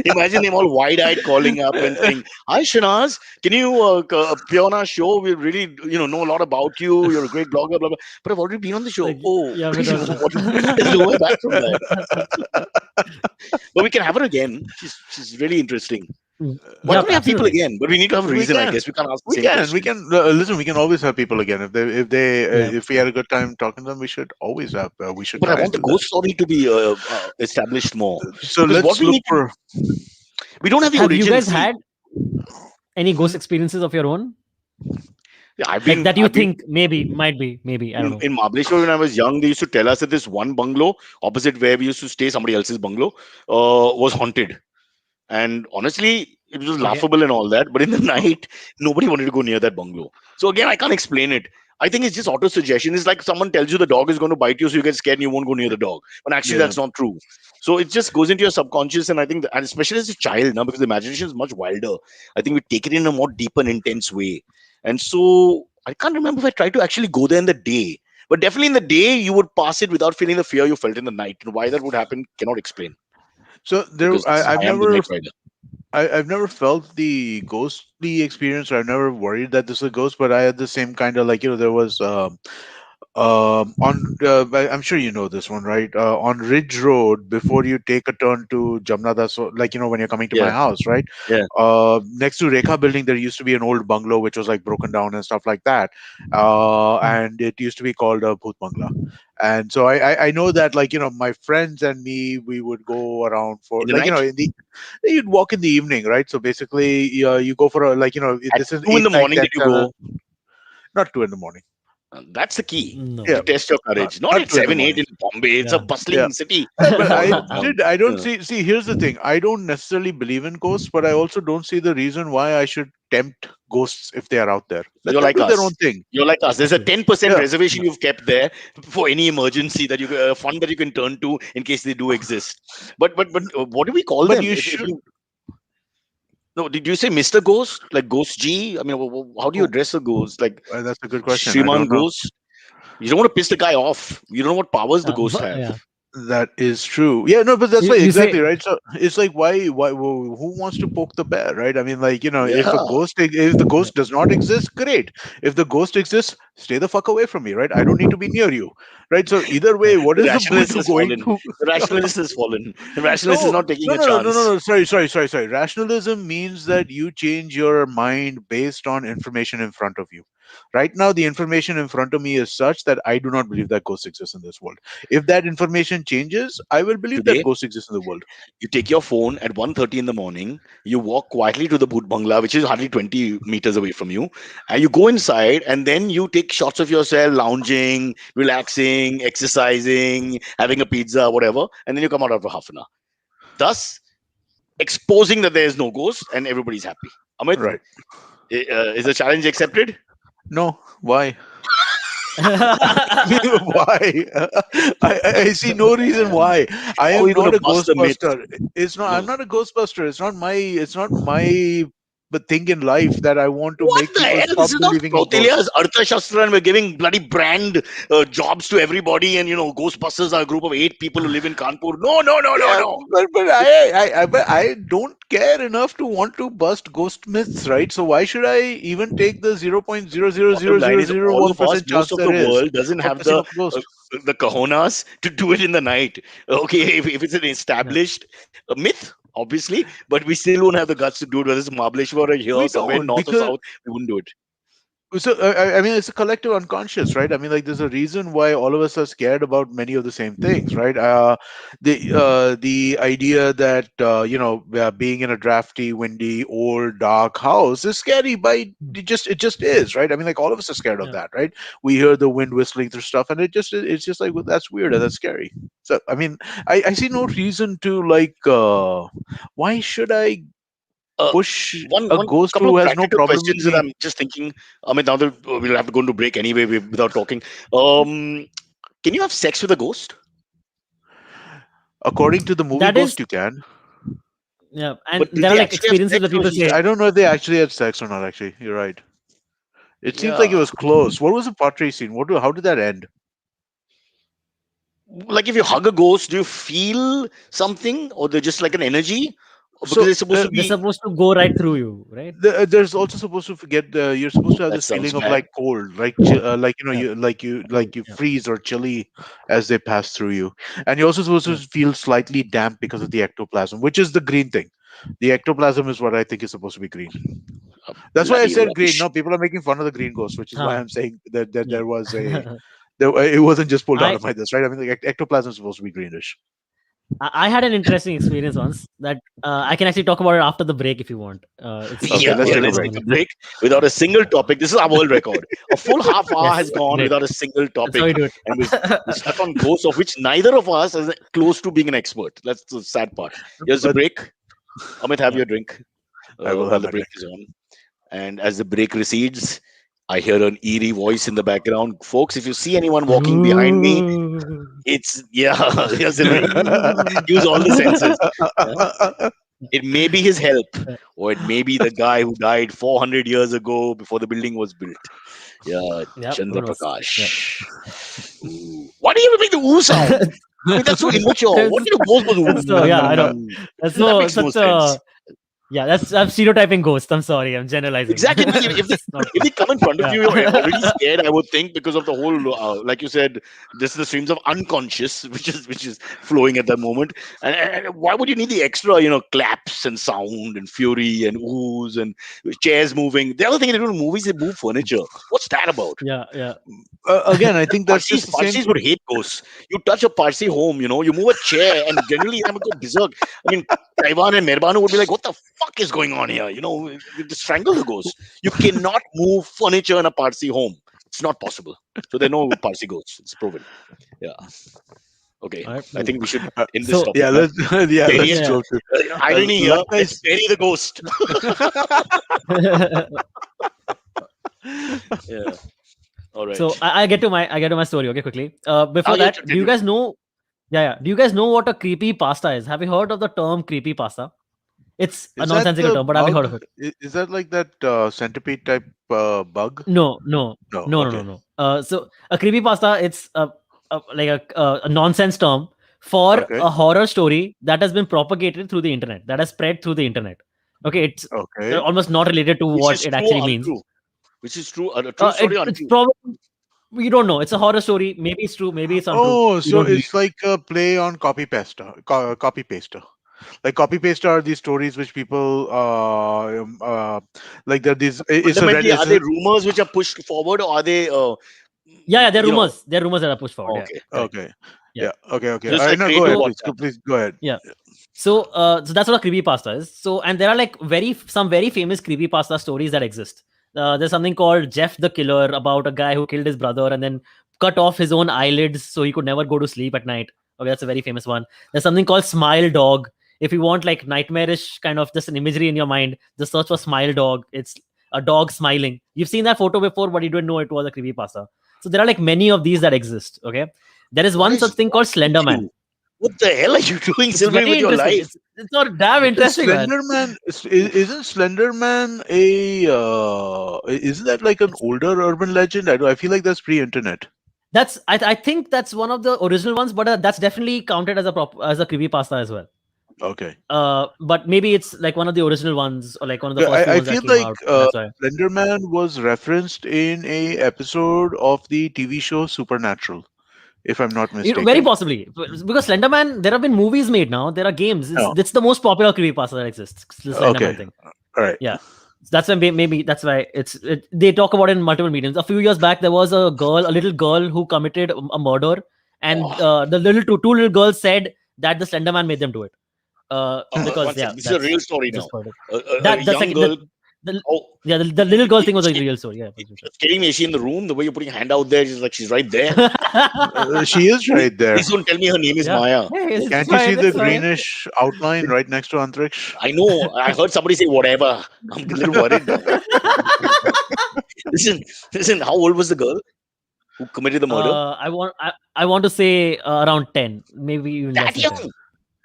Imagine them all wide eyed calling up and saying, "Hi, Shanaz, can you appear on our show? We really, know a lot about you. You're a great blogger, blah, blah." But I've already been on the show. like, Oh, yeah, with there's no way back from that. But we can have her again. She's really interesting. Why yeah, don't we have Uh, people absolutely. again? But we need to have a we reason, I can. guess. We can't ask the We same can. We question. can listen. We can always have people again Yeah. if we had a good time talking to them. We should always have. We should But I try and want the do that. ghost story to be established more So because what let's we look need to for. we don't have the Have you origin. guys See, had any ghost Mhm. experiences of your own? yeah, Like that you I've been think maybe, might be, maybe, I don't know. in Mahabaleshwar when I was young. They used to tell us that this one bungalow opposite where we used to stay, somebody else's bungalow, was haunted. And honestly, it was Okay. laughable and all that. But in the night, nobody wanted to go near that bungalow. So again, I can't explain it. I think it's just auto suggestion. It's like someone tells you the dog is going to bite you, so you get scared and you won't go near the dog. But actually, Yeah. that's not true. So it just goes into your subconscious, and I think, and especially as a child now, because the imagination is much wilder. I think we take it in a more deep and intense way. And so I can't remember if I tried to actually go there in the day. But definitely in the day, you would pass it without feeling the fear you felt in the night. And why that would happen, cannot explain So because I've I am the never night rider. I've never felt the ghostly experience, or I've never worried that this is a ghost, but I had the same kind of, like, there was on I'm sure you know this one, right? On Ridge Road, before you take a turn to Jamnada, so, like, when you're coming to my Yeah, house, right? yeah. Next to Rekha building, there used to be an old bungalow which was like broken down and stuff like that, Mm. and it used to be called a Bhoot Bangla. And so I know that, like, my friends and me, we would go around for, In the like, night you'd walk in the evening, right? So basically, you go for a, like, at this is 2 in 8, the 9, morning, 10, did you 7, go? not 2 in the morning. That's the key Yeah, to No. test your courage. Not not at 2 in the 7, 8 morning. in Bombay. It's a Yeah. Yeah. bustling city. But Or I not town. did. I don't Yeah. see. See, here's the thing. I don't necessarily believe in ghosts, but I also don't see the reason why I should tempt ghosts if they are out there. Let You're them like do their us. own thing. You're like us. There's a True. 10% Yeah. reservation Yeah. you've kept there for any emergency that fund that you can turn to in case they do exist. But what do we call But them? you If should. you no, did you say Mr. Ghost like Ghost G? I mean, how do you Oh, address a ghost like that's a good question. I Shriman don't know. Ghost? You don't want to piss the guy off. You don't know what powers the ghost have. Yeah. That is true. Yeah, no, but that's right, You exactly say, right. So it's like, why, who wants to poke the bear, right? I mean, like, if Yeah. if the yeah. ghost does not exist, great. If the ghost exists, stay the fuck away from me, right? I don't need to be near you, right? So either Yeah. way, what The is the point rationalist of has going fallen. to? The rationalist has fallen. The rationalist is No, not taking no, a no, no, no, no, chance. no. Sorry. Rationalism means that you change your mind based on information in front of you. Right now, the information in front of me is such that I do not believe that ghosts exist in this world. If that information changes, I will believe that Today, ghosts exist in the world. you take your phone at 1:30 in the morning, you walk quietly to the Bhoot Bangla, which is hardly 20 meters away from you, and you go inside, and then you take shots of yourself lounging, relaxing, exercising, having a pizza, whatever, and then you come out after half an hour. Thus, exposing that there is no ghost and everybody's happy. Amit, Right. is the challenge accepted? No, why? Why? I see no reason why. I How are am you going not to a bust the myth? ghostbuster. It's not. I'm No. not a ghostbuster. It's not my. It's not my. But thing in life that I want to What make the people hell? This stop is not believing in Kautilya's ghosts. Arthashastra and we're giving bloody brand jobs to everybody and, Ghostbusters are a group of 8 people who live in Kanpur. No, no, no, no, Yeah, no. but but I don't care enough to want to bust ghost myths, right? So why should I even take the zero point zero zero zero Bottom line zero is zero all one of us, percent chance most of there the is world doesn't of have pissing off a uh, ghost? the cojones to do it in the night. Okay, if it's an Yeah. established myth, obviously, but we still won't have the guts to do it, whether it's Mahabaleshwar or here, We somewhere don't, north or because south, we wouldn't do it. So I mean, it's a collective unconscious, right? I mean, like there's a reason why all of us are scared about many of the same things, right? The idea that being in a drafty, windy, old, dark house is scary. By it just is, right? I mean, like all of us are scared of Yeah. that, right? We hear the wind whistling through stuff, and it's just like, well, that's weird and that's scary. So I mean, I see no reason to like. Why should I Uh, push a one ghost couple of who has no practical problem with questions that me? I'm just thinking. Amit, now that we'll have to go into break anyway without talking. Um, can you have sex with a ghost? According to the movie That is, Ghost, you can. yeah, and But did there are they like actually have experiences sex, where or people he's say, I don't know if they actually had sex or not. Actually, you're right. It seems like it yeah? was close. What was the pottery scene? How did that end? Like if you hug a ghost, do you feel something, or they're just like an energy? Or because So they're supposed to they're be. supposed to go right through you, right? there's also supposed to forget. You're supposed to have That this sounds feeling of bad. like cold, like Yeah, you yeah, freeze or chilly as they pass through you, and you're also supposed to yeah. feel slightly damp because of the ectoplasm, which is the green thing. The ectoplasm is what I think is supposed to be green. That's why I Bloody said green. rubbish. No, people are making fun of the green ghost, which is why Huh, I'm saying that yeah. there was a it wasn't just pulled out I of my this, right? I mean, like ectoplasm is supposed to be greenish. I had an interesting experience once that I can actually talk about it after the break if you want. It's Okay, Yeah, just let's for a yeah, take a let's couple of break. take a minutes. break without a single topic. This is our world record. A full half hour Yes, has gone great. without a single That's how topic, we do it. and we're stuck on ghosts, of which neither of us is close to being an expert. That's the sad part. Here's the But break. Amit, have Yeah. your drink I will while have the my break drink. is on. And as the break recedes, I hear an eerie voice in the background. Folks, if you see anyone walking behind me, Ooh. it's, yeah, yeah, Silverie. Use all the senses. Yeah? It may be his help, or it may be the guy who died 400 years ago before the building was built. Yeah, Yep, who Chandra knows? Yep. Prakash. Ooh. Why do you even make the ooh sound? I mean, that's so immature. What It's, kind of ghost goes so yeah, I know. ooh? That's That so makes no such a sense. yeah. That's I'm stereotyping ghost. I'm sorry. I'm generalizing. Exactly. I mean, if they It's not if true. they come in front of Yeah. you, you're already scared. I would think because of the whole, like you said, this is the streams of unconscious, which is flowing at that moment. And why would you need the extra, claps and sound and fury and oohs and chairs moving? The other thing they do in movies, they move furniture. What's that about? Yeah. Yeah. Again, I think that's Parsis, just the same. Parsis would hate ghosts. You touch a Parsi home, you move a chair, and generally they would go berserk. I mean, Taiwan and Merbanu would be like, "What the fuck is going on here?" They just strangle the ghost. You cannot move furniture in a Parsi home. It's not possible. So there are no Parsi ghosts. It's proven. Yeah. Okay. All right. I think we should Uh, end this So topic yeah, now. let's yeah, Bury let's it. yeah. go to Irony here. like I Let's bury the ghost. Yeah. All right. So I get to my story. Okay, quickly. Ah, Before yeah. that, do you guys know? Yeah, yeah. Do you guys know what a creepy pasta is? Have you heard of the term creepy pasta? It's a Is that nonsensical the term, but have you bug? heard of it? Is that like that centipede type bug? No, no, No. no, no, no, Okay. no. So a creepy pasta, it's like a nonsense term for Okay. a horror story that has been propagated through the internet, that has spread through the internet. Okay, it's Okay. almost not related to Which what is it true actually or means. untrue? Which is true? A true story or It's untrue? probably we don't know. It's a horror story. Maybe it's true. Maybe it's untrue. Oh, We so don't really. it's like a play on copy paste. Copy paste. Like copy paste are these stories which people like that. These it's a red. Fundamentally, are they rumors which are pushed forward, or are they, Yeah, yeah. They're you know, rumors. They're rumors that are pushed forward. Yeah, okay. correct. okay. Yeah. Yeah. Okay. Okay. So All it's right. like No, go creative ahead, So please. WhatsApp. Please go ahead. yeah. So that's what a creepypasta is. So, and there are like some very famous creepypasta stories that exist. There's something called Jeff the Killer about a guy who killed his brother and then cut off his own eyelids so he could never go to sleep at night. Okay, that's a very famous one. There's something called Smile Dog. If you want like nightmarish kind of just an imagery in your mind, just search for Smile Dog. It's a dog smiling. You've seen that photo before, but you didn't know it was a creepypasta. So there are like many of these that exist. Okay, there is What one is such thing wrong called with Slenderman. you? What the hell are you doing, It's Silvery, with very your interesting. life? It's not damn interesting, man. Slenderman isn't Slenderman a isn't that like an older urban legend? I feel like that's pre-internet. That's I think that's one of the original ones, but that's definitely counted as as a creepypasta as well. Okay. But maybe it's like one of the original ones or like one of the Yeah, first few I ones that feel came like out. That's why. Slenderman was referenced in a episode of the TV show Supernatural, if I'm not Very mistaken. possibly because Slenderman, there have been movies made now. There are games. No. It's the most popular creepypasta that exists. The Okay. Slenderman thing. All right. Yeah. That's why maybe that's why they talk about it in multiple mediums. A few years back, there was a little girl who committed a murder, and Oh, the two little girls said that the Slenderman made them do it. Because one second. This is a real story now. just what it. A That the young second girl. the Oh, yeah the little girl thing was a she, real story. Yeah, for sure. it's kidding me. Is she in the room? The way you're putting your hand out there, she's like she's right there. She is Please, right there. please don't tell me her name is Yeah. Maya. Hey, it's Can't you see fine. the It's fine. greenish outline right next to Antariksh? I know. I heard somebody say whatever. I'm a little worried now. Listen, listen. How old was the girl who committed the murder? I want to say around 10, maybe even less That than 10. young.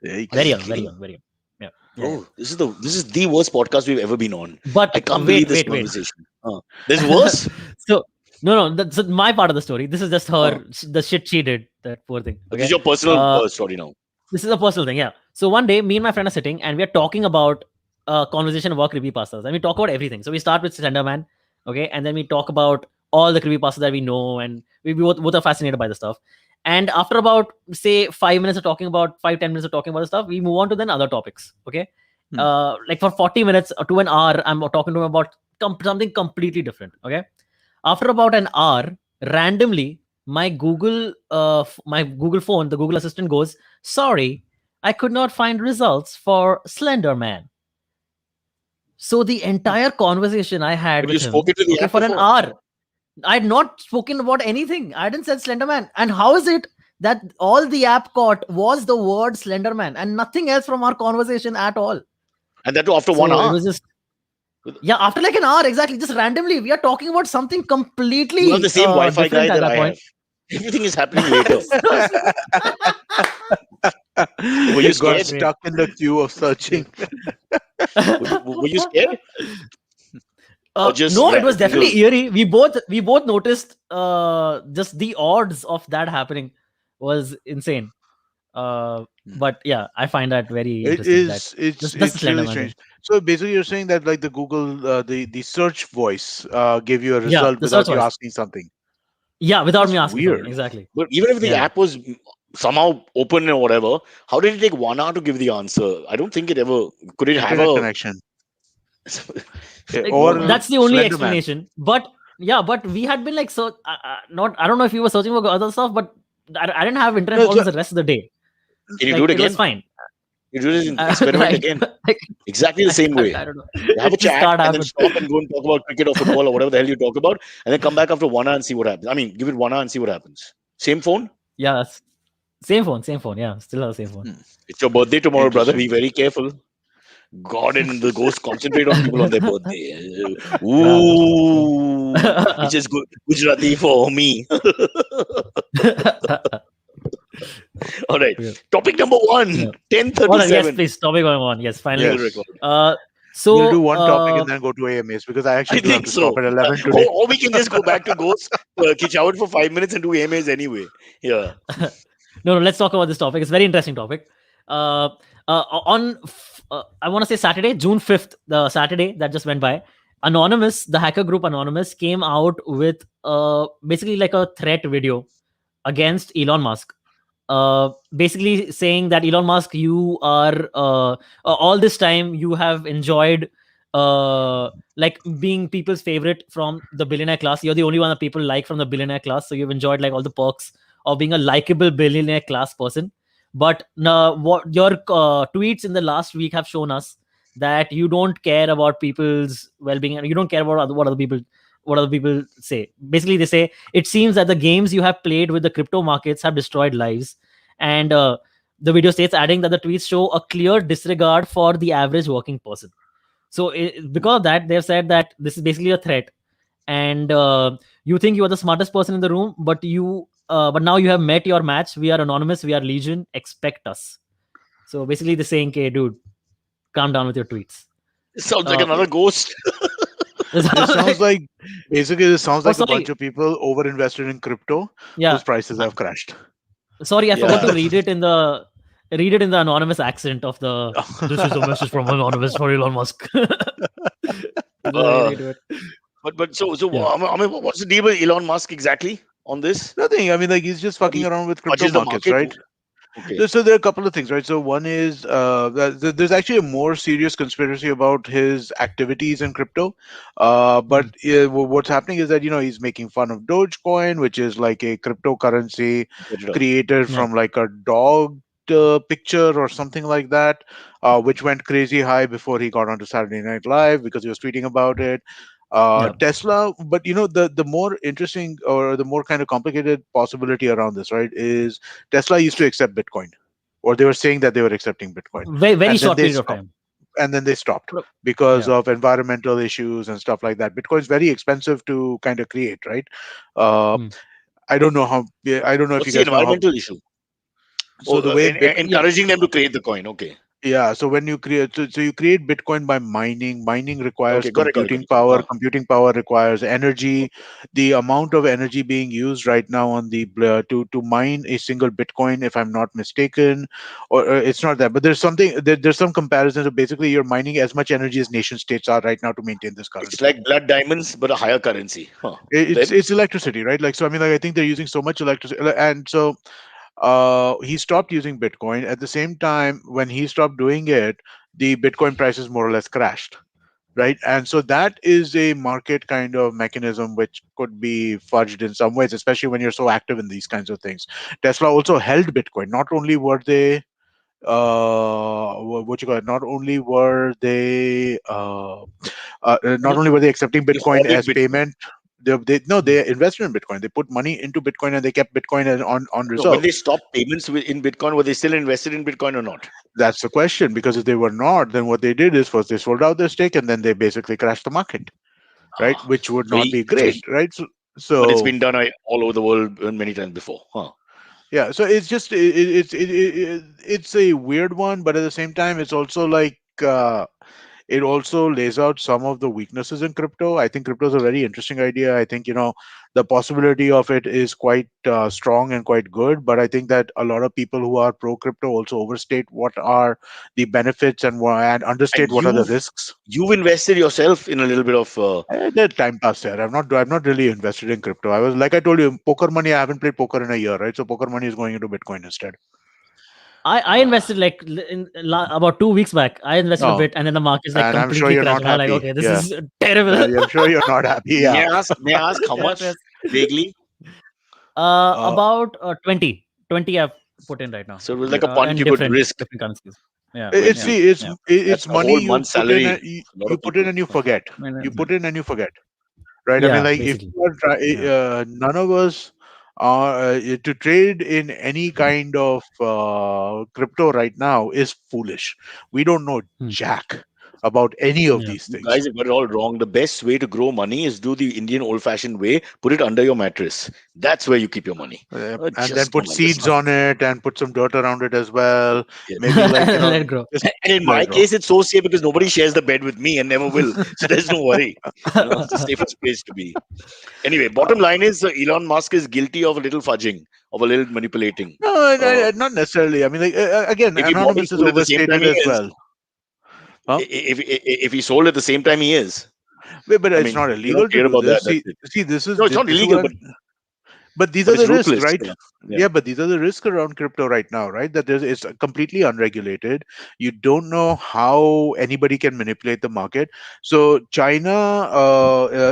Yikes. Very Are you young, very kidding? young, very young. Yeah. Bro, this is the worst podcast we've ever been on. But I can't wait, believe this wait, wait. conversation. There's worse. So no, that's my part of the story. This is just Uh, her, the shit she did. That poor thing. this Okay. is your personal story now. This is a personal thing. Yeah. So one day, me and my friend are sitting, and we are talking about conversation about creepypastas, and we talk about everything. So we start with Slenderman, okay, and then we talk about all the creepypastas that we know, and we both are fascinated by the stuff. And after about say 5 minutes of talking about 5-10 minutes of talking about the stuff, we move on to then other topics. Okay. Like for 40 minutes to an hour, I'm talking to him about something completely different. Okay. After about an hour, randomly, my Google phone, the Google Assistant goes, "Sorry, I could not find results for Slenderman." So the entire conversation I had But you with him, spoke it to the okay, app for an before. hour, I had not spoken about anything. I hadn't said Slenderman. And how is it that all the app caught was the word Slenderman and nothing else from our conversation at all? And that too after So 1 hour. it was just, yeah, after like an hour, exactly, just randomly, we are talking about something completely You have the same Wi-Fi guy different at that that I point. have. Everything is happening later. Were you It got scared? stuck in the queue of searching. Were you scared? Or just No, it was definitely because eerie. We both noticed just the odds of that happening was insane. But yeah, I find that very It interesting. That is. It's that's the it's really Slenderman thing. strange. So basically, you're saying that like the Google, the search voice gave you a Yeah, result the search without you voice. asking something. Yeah, without That's me asking something. weird. Exactly. but even if the Yeah. app was somehow open or whatever, how did it take 1 hour to give the answer? I don't think it ever could it have Internet a connection. Like, Or 1 hour. that's the only Slenderman. explanation. But yeah, but we had been like, so not. I don't know if you were searching for other stuff, but I didn't have internet No, problems the rest of the day. Can you do Like it it was again? fine. You do this experiment Like, again. like, Exactly the same way. I don't know. You have a It just chat can't and then happen. stop and go and talk about cricket or football or whatever the hell you talk about, and then come back after 1 hour and see what happens. I mean, give it 1 hour and see what happens. Same phone? Yeah, same phone, same phone. Yeah, still have the same phone. It's your birthday tomorrow, brother. Be Interesting. very careful. God and the ghosts concentrate on people on their birthday. Yeah. Ooh, it's just good Gujarati for me. All right. Yeah. Topic number one, Yeah. 10:37. All right, yes, please. Topic going on. Yes, finally. We'll Yes. record. So We'll do one topic and then go to AMAs because I I actually do have think to so. stop at 11 today. Or we can just go back to ghosts, kitch out for 5 minutes and do AMAs anyway. Yeah. no, let's talk about this topic. It's a very interesting topic. I want to say Saturday, June 5th, the Saturday that just went by, Anonymous, the hacker group Anonymous, came out with basically like a threat video against Elon Musk. Basically saying that Elon Musk, you are all this time you have enjoyed like being people's favorite from the billionaire class. You're the only one that people like from the billionaire class, so you've enjoyed like all the perks of being a likable billionaire class person. But what your tweets in the last week have shown us that you don't care about people's well-being and you don't care about what other people say. Basically, they say it seems that the games you have played with the crypto markets have destroyed lives. And the video states, adding that the tweets show a clear disregard for the average working person. So because of that, they've said that this is basically a threat, and you think you are the smartest person in the room, but but now you have met your match. We are Anonymous, we are Legion, expect us. So basically they're saying, okay, dude, calm down with your tweets. It sounds like another ghost. This sounds like basically this sounds like a sorry. bunch of people over invested in crypto Yeah, whose prices have crashed. sorry, I forgot to Yeah. read it in the anonymous accent of the this is a message from Anonymous for Elon Musk. Uh, Do it. but so Yeah. I mean, what's the deal with Elon Musk exactly on this? Nothing. I mean, like he's just fucking He around with crypto fudges the markets, market. right? Okay. So there are a couple of things, right? So one is there's actually a more serious conspiracy about his activities in crypto. But Hmm. what's happening is that he's making fun of Dogecoin, which is like a cryptocurrency Get it out. created Yeah. from like a dog picture or something like that, which went crazy high before he got onto Saturday Night Live because he was tweeting about it. Yeah. Tesla, but the more interesting or the more kind of complicated possibility around this, right, is Tesla used to accept Bitcoin, or they were saying that they were accepting Bitcoin, Very very and then short they period of stopped. time. And then they stopped But, because yeah. of environmental issues and stuff like that. Bitcoin's very expensive to kind of create, right? Uh, Hmm. I don't know how. Yeah, I don't know if you What's the guys know how. environmental issue? So Oh, the way Yeah. encouraging them to create the coin. Okay. Yeah, so when you create, so you create Bitcoin by mining. Mining requires Okay. Got it. Got it. Got computing it. power. Computing power requires energy. Okay. The amount of energy being used right now on the to mine a single Bitcoin, if I'm not mistaken, or it's not that, but there's some comparison. So basically, you're mining as much energy as nation states are right now to maintain this It's currency. like blood diamonds, but a higher currency. Huh. It's Then it's electricity, right? Like, so I mean, like, I think they're using so much electricity, and so he stopped using Bitcoin. At the same time, when he stopped doing it, the Bitcoin prices more or less crashed, right? And so that is a market kind of mechanism which could be fudged in some ways, especially when you're so active in these kinds of things. Tesla also held Bitcoin. Not only were they what you call it, not only were they accepting they Bitcoin hoarded as Bitcoin. payment, no, Hmm. they invested in Bitcoin. They put money into Bitcoin and they kept Bitcoin on No, when reserve. they stopped payments in Bitcoin, were they still invested in Bitcoin or not? That's the question, because if they were not, then what they did is first they sold out their stake and then they basically crashed the market, right? Ah, Which would not very be so. great, right? So, But it's so been done all over the world many times before. Huh. yeah, so it's just it's a weird one, but at the same time, it's also like it also lays out some of the weaknesses in crypto. I think crypto is a very interesting idea. I think the possibility of it is quite strong and quite good. But I think that a lot of people who are pro crypto also overstate what are the benefits and And understate what are the you've risks. you've invested yourself in a little bit of The time passed there. I'm not really invested in crypto. I was, like I told you, poker money. I haven't played poker in a year, right? So poker money is going into Bitcoin instead. I invested like about 2 weeks back. I invested a Oh, bit, and then the market's like and I'm sure completely you're crashed. not And I'm like, happy. okay, this Yeah, is terrible. I'm sure you're not happy. Yeah. may I ask how Yes, much yes. vaguely? Uh, About 20 I've put in right now, So it was like a punt and you could different risk different currencies. Yeah, it's yeah, 20. see, it's yeah. That's it's a money whole you month's put in salary. and you, A lot you of put in people. and you Huh. forget. I mean, You put in and you forget, right? I mean, yeah, like, if basically. you are Yeah. none of us to trade in any kind of crypto right now is foolish. We don't know Hmm. jack about any of Yeah. these You things. guys have got it all wrong. The best way to grow money is do the Indian old-fashioned way. Put it under your mattress. That's where you keep your money. I And then just put don't seeds understand. on it and put some dirt around it as well. Yeah. Maybe, like, Let it grow. just And in let my it grow. case, it's so safe because nobody shares the bed with me and never will. So there's no worry. It's the safest place to be. Anyway, bottom Uh, line is Elon Musk is guilty of a little fudging, of a little manipulating. no, Uh, not necessarily. I mean, like, again, if he bought and anonymous is sold at the same time overstated he as is, well. Huh? if he sold at the same time he is, But I it's mean, not you're not illegal to clear do about that. this. That's See, it. see, No, it's not this is illegal, what I'm. But these but are it's the risks, ruthless. right? Yeah, yeah. Yeah, but these are the risks around crypto right now, right? That it's completely unregulated. You don't know how anybody can manipulate the market. So China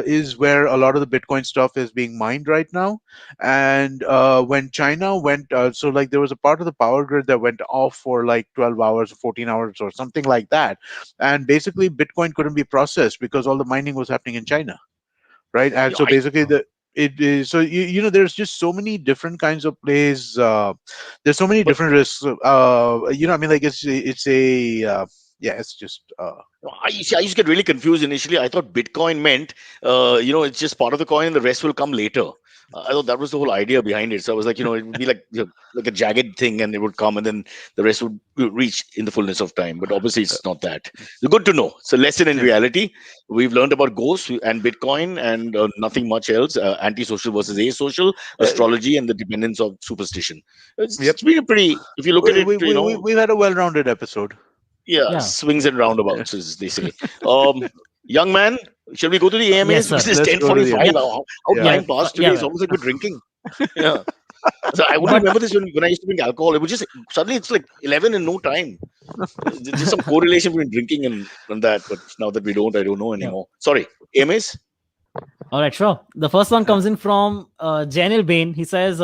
is where a lot of the Bitcoin stuff is being mined right now. And when China went, so like there was a part of the power grid that went off for like 12 hours, 14 hours, or something like that. And basically, Bitcoin couldn't be processed because all the mining was happening in China, right? And You know, so basically the it is, so there's just so many different kinds of plays. There's so many but different risks. I mean, like, it's a yeah, it's just I used to get really confused initially. I thought Bitcoin meant, it's just part of the coin and the rest will come later. I thought that was the whole idea behind it. So I was like, it would be like like a jagged thing, and it would come, and then the rest would reach in the fullness of time. But obviously, it's not that. So good to know. It's a lesson in yeah, reality. We've learned about ghosts and Bitcoin and nothing much else. Anti-social versus asocial, uh, astrology, and the dependence of superstition. yep. It's been a pretty. If you look at it, We've had a well-rounded episode. yeah, Yeah. swings and Yeah. roundabouts, as they say. Young man, shall we go to the Yes, AMAs? sir. Because it's Let's go to the 10:45. Yeah. Emmys. How Yeah. Yeah. time passed today Yeah. is almost like we're drinking. Yeah. So I only But remember this when I used to drink alcohol. It was just suddenly it's like 11 in no time. There's just some correlation between drinking and that. But now that we don't, I don't know yeah. anymore. Sorry, AMS? All right, sure. The first one comes in from Janil Bain. He says,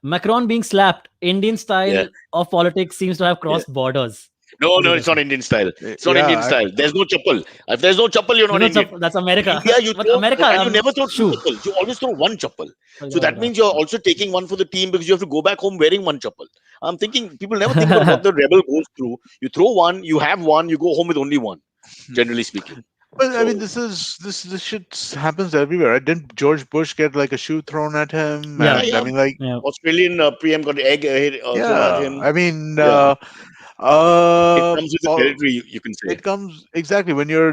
Macron being slapped, Indian Yeah. style of politics seems to have Yeah. crossed borders. No, What do no, you it's guys not think? Indian style. It's not Yeah, Indian style. There's no chappal. If there's no chappal, you're There's not no Indian. that's In America. India, you But throw, America, and you never throw two shoe. chappals. You always throw one chappal. So that America. means you're also taking one for the team because you have to go back home wearing one chappal. I'm thinking people never think about what the rebel goes through. You throw one, you have one, you go home with only one, generally speaking. but I mean, So, this shit happens everywhere. Right? Didn't George Bush get like a shoe thrown at him? Yeah. yeah, And I yeah. mean, like, Yeah. Australian PM got egg thrown at yeah, him. I mean, Yeah. It uh, comes with the pol- territory, you can say. it comes exactly when you're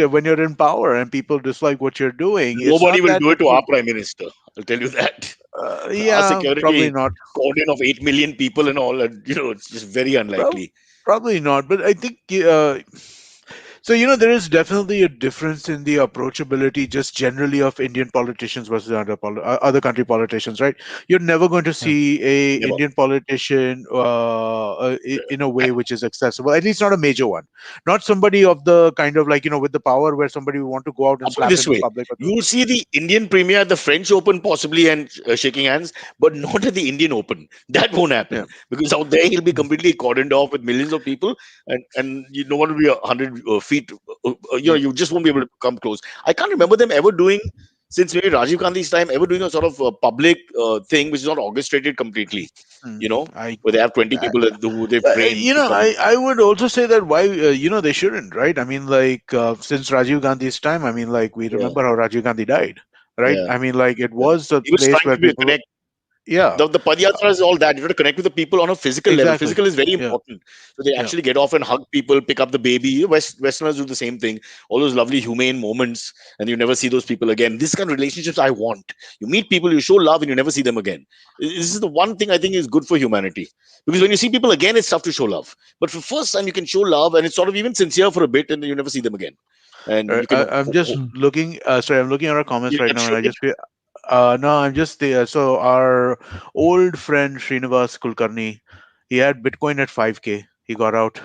when you're in power and people dislike what you're doing. It's Nobody not will that do it to our difficult. prime minister. I'll tell you that. Our Yeah, probably security not. cordon of 8 million people and all, and it's just very Prob- unlikely. Probably not. But I think so. There is definitely a difference in the approachability, just generally, of Indian politicians versus other country politicians, right? You're never going to Yeah. see a Never. Indian politician in a way which is accessible. At least not a major one. Not somebody of the kind of like with the power where somebody will want to go out and I'll put it slap this him in way: public. Or you'll see the Indian Premier at the French Open possibly and shaking hands, but not at the Indian Open. That won't yeah. happen because out there he'll be completely cordoned off with millions of people, and no one will be 100 feet. Yeah. You just won't be able to come close. I can't remember them ever doing since maybe Rajiv Gandhi's time ever doing a sort of public thing which is not orchestrated completely. Hmm. You know, I where they have 20 people who they've trained to come. I would also say that why they shouldn't, right? I mean, like since Rajiv Gandhi's time, I mean, like we Yeah, remember how Rajiv Gandhi died, right? yeah, I mean, like it yeah. was a He was place trying where to be a people, connect. yeah, The Padyatra is all that. You have to connect with the people on a physical level. exactly, Physical is very yeah, important. So they yeah. actually get off and hug people, pick up the baby. Westerners do the same thing. All those lovely humane moments, and you never see those people again. This kind of relationships I want. You meet people, you show love, and you never see them again. This is the one thing I think is good for humanity. Because when you see people again, it's tough to show love. But for first time, you can show love, and it's sort of even sincere for a bit, and then you never see them again. And you can I'm just Hmm. looking. Sorry, I'm looking at our comments right yeah, now, show and I it. just feel. No, I'm just so our old friend Srinivas Kulkarni, he had Bitcoin at 5K. He got out.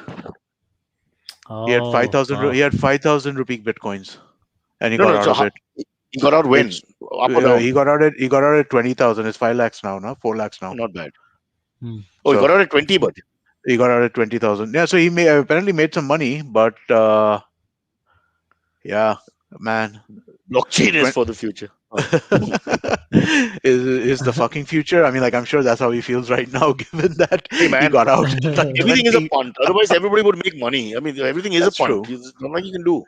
He had Oh, wow. He had 5,000 rupee Bitcoins, and he No, got no. out So of it. he got out when? It's Up or down? he got out at 20,000. It's 5 lakhs now, no, 4 lakhs Oh, now. not bad. Hmm. Oh, he So got out at 20, but he got out at 20,000. Yeah, so he apparently made some money, but yeah, man, blockchain is 20, for the future. is the fucking future. I mean, like I'm sure that's how he feels right now, given that Hey he man, got out at everything is a 20. punt. Otherwise, everybody would make money. I mean, everything is a That's punt. true. It's not like you can do.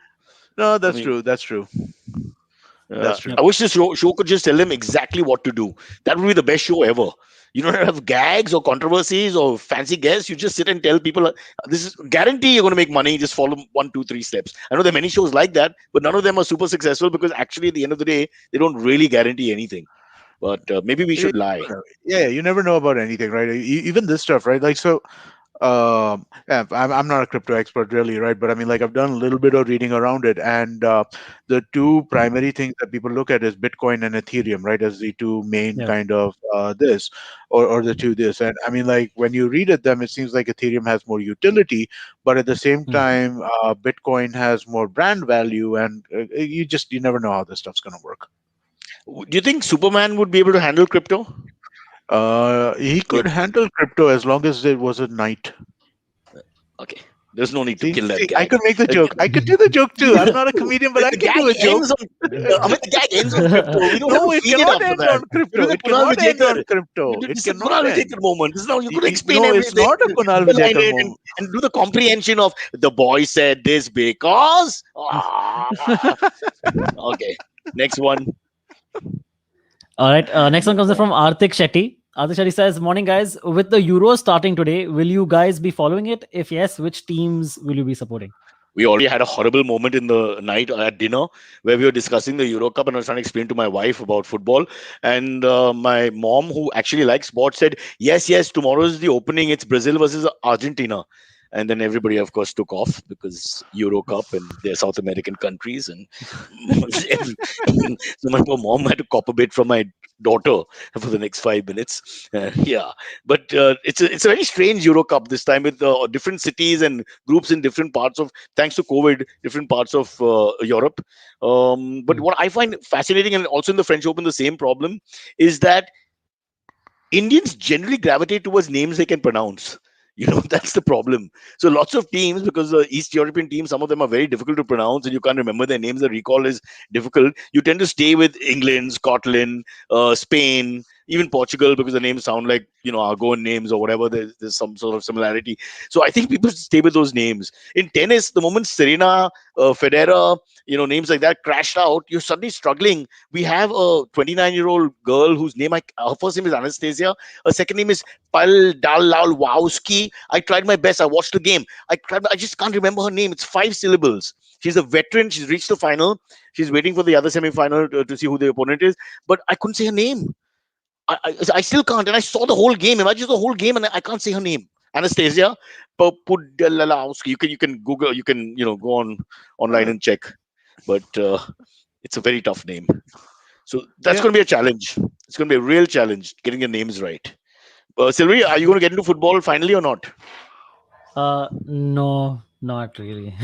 No, I that's mean, true. That's true. That's true. I Yep. wish this show could just tell them exactly what to do. That would be the best show ever. You don't have gags or controversies or fancy guests. You just sit and tell people, this is guarantee you're going to make money. Just follow one, two, three steps. I know there are many shows like that, but none of them are super successful because actually, at the end of the day, they don't really guarantee anything. But maybe we Yeah, should lie. yeah, you never know about anything, right? Even this stuff, right? Like so, yeah, I'm not a crypto expert really, right? But I mean, like I've done a little bit of reading around it, and the two primary things that people look at is Bitcoin and Ethereum, right, as the two main Yeah. kind of this, or the two this. And I mean, like when you read at them, it seems like Ethereum has more utility, but at the same Hmm. time, Bitcoin has more brand value, and you never know how this stuff's gonna work. Do you think Superman would be able to handle crypto? He could Like, handle crypto as long as it was a knight. okay, there's no need to See, kill that see, I gag. could make the Uh, joke. I could do the joke too. I'm not a No, comedian, but I the can gag do a joke. ends on. I mean, the gag ends on crypto. We don't have No, to it feed it cannot after end that. on You know crypto. the It Kunal cannot end Vijayakar. on crypto. It This is cannot Kunal end. Vijayakar moment. This is now you could explain No, it's everything, not a Kunal underline Vijayakar it, moment. and do the comprehension of the boy said this because. Okay, next one. All right. Next one comes in from Arthik Shetty. Arthik Shetty says, "Morning, guys. With the Euro starting today, will you guys be following it? If yes, which teams will you be supporting?" We already had a horrible moment in the night at dinner where we were discussing the Euro Cup, and I was trying to explain to my wife about football. And my mom, who actually likes sports, said, "Yes, yes, tomorrow is the opening. It's Brazil versus Argentina." And then everybody, of course, took off because Euro Cup and they're South American countries. And so my poor mom had to cop a bit from my daughter for the next 5 minutes. Yeah, but it's a very strange Euro Cup this time with different cities and groups in different parts of, thanks to COVID, different parts of Europe. But Mm. what I find fascinating, and also in the French Open, the same problem is that Indians generally gravitate towards names they can pronounce. That's the problem. So lots of teams, because the East European teams, some of them are very difficult to pronounce, and you can't remember their names. The recall is difficult. You tend to stay with England, Scotland, Spain, even Portugal, because the names sound like Argoan names or whatever. There's some sort of similarity. So I think people stay with those names. In tennis, the moment Serena, Federer, names like that crashed out, you're suddenly struggling. We have a 29-year-old girl whose name, her first name is Anastasia. Her second name is Wowski. I tried my best. I watched the game. I just can't remember her name. It's 5 syllables. She's a veteran. She's reached the final. She's waiting for the other semi-final to see who the opponent is. But I couldn't say her name. I still can't. And I saw the whole game. Imagine the whole game, and I can't say her name. Anastasia Podolski. You can Google. You can go online Uh, and check. But it's a very tough name. So that's yeah. going to be a challenge. It's going to be a real challenge getting your names right. Silvery, are you going to get into football finally or not? No, not really.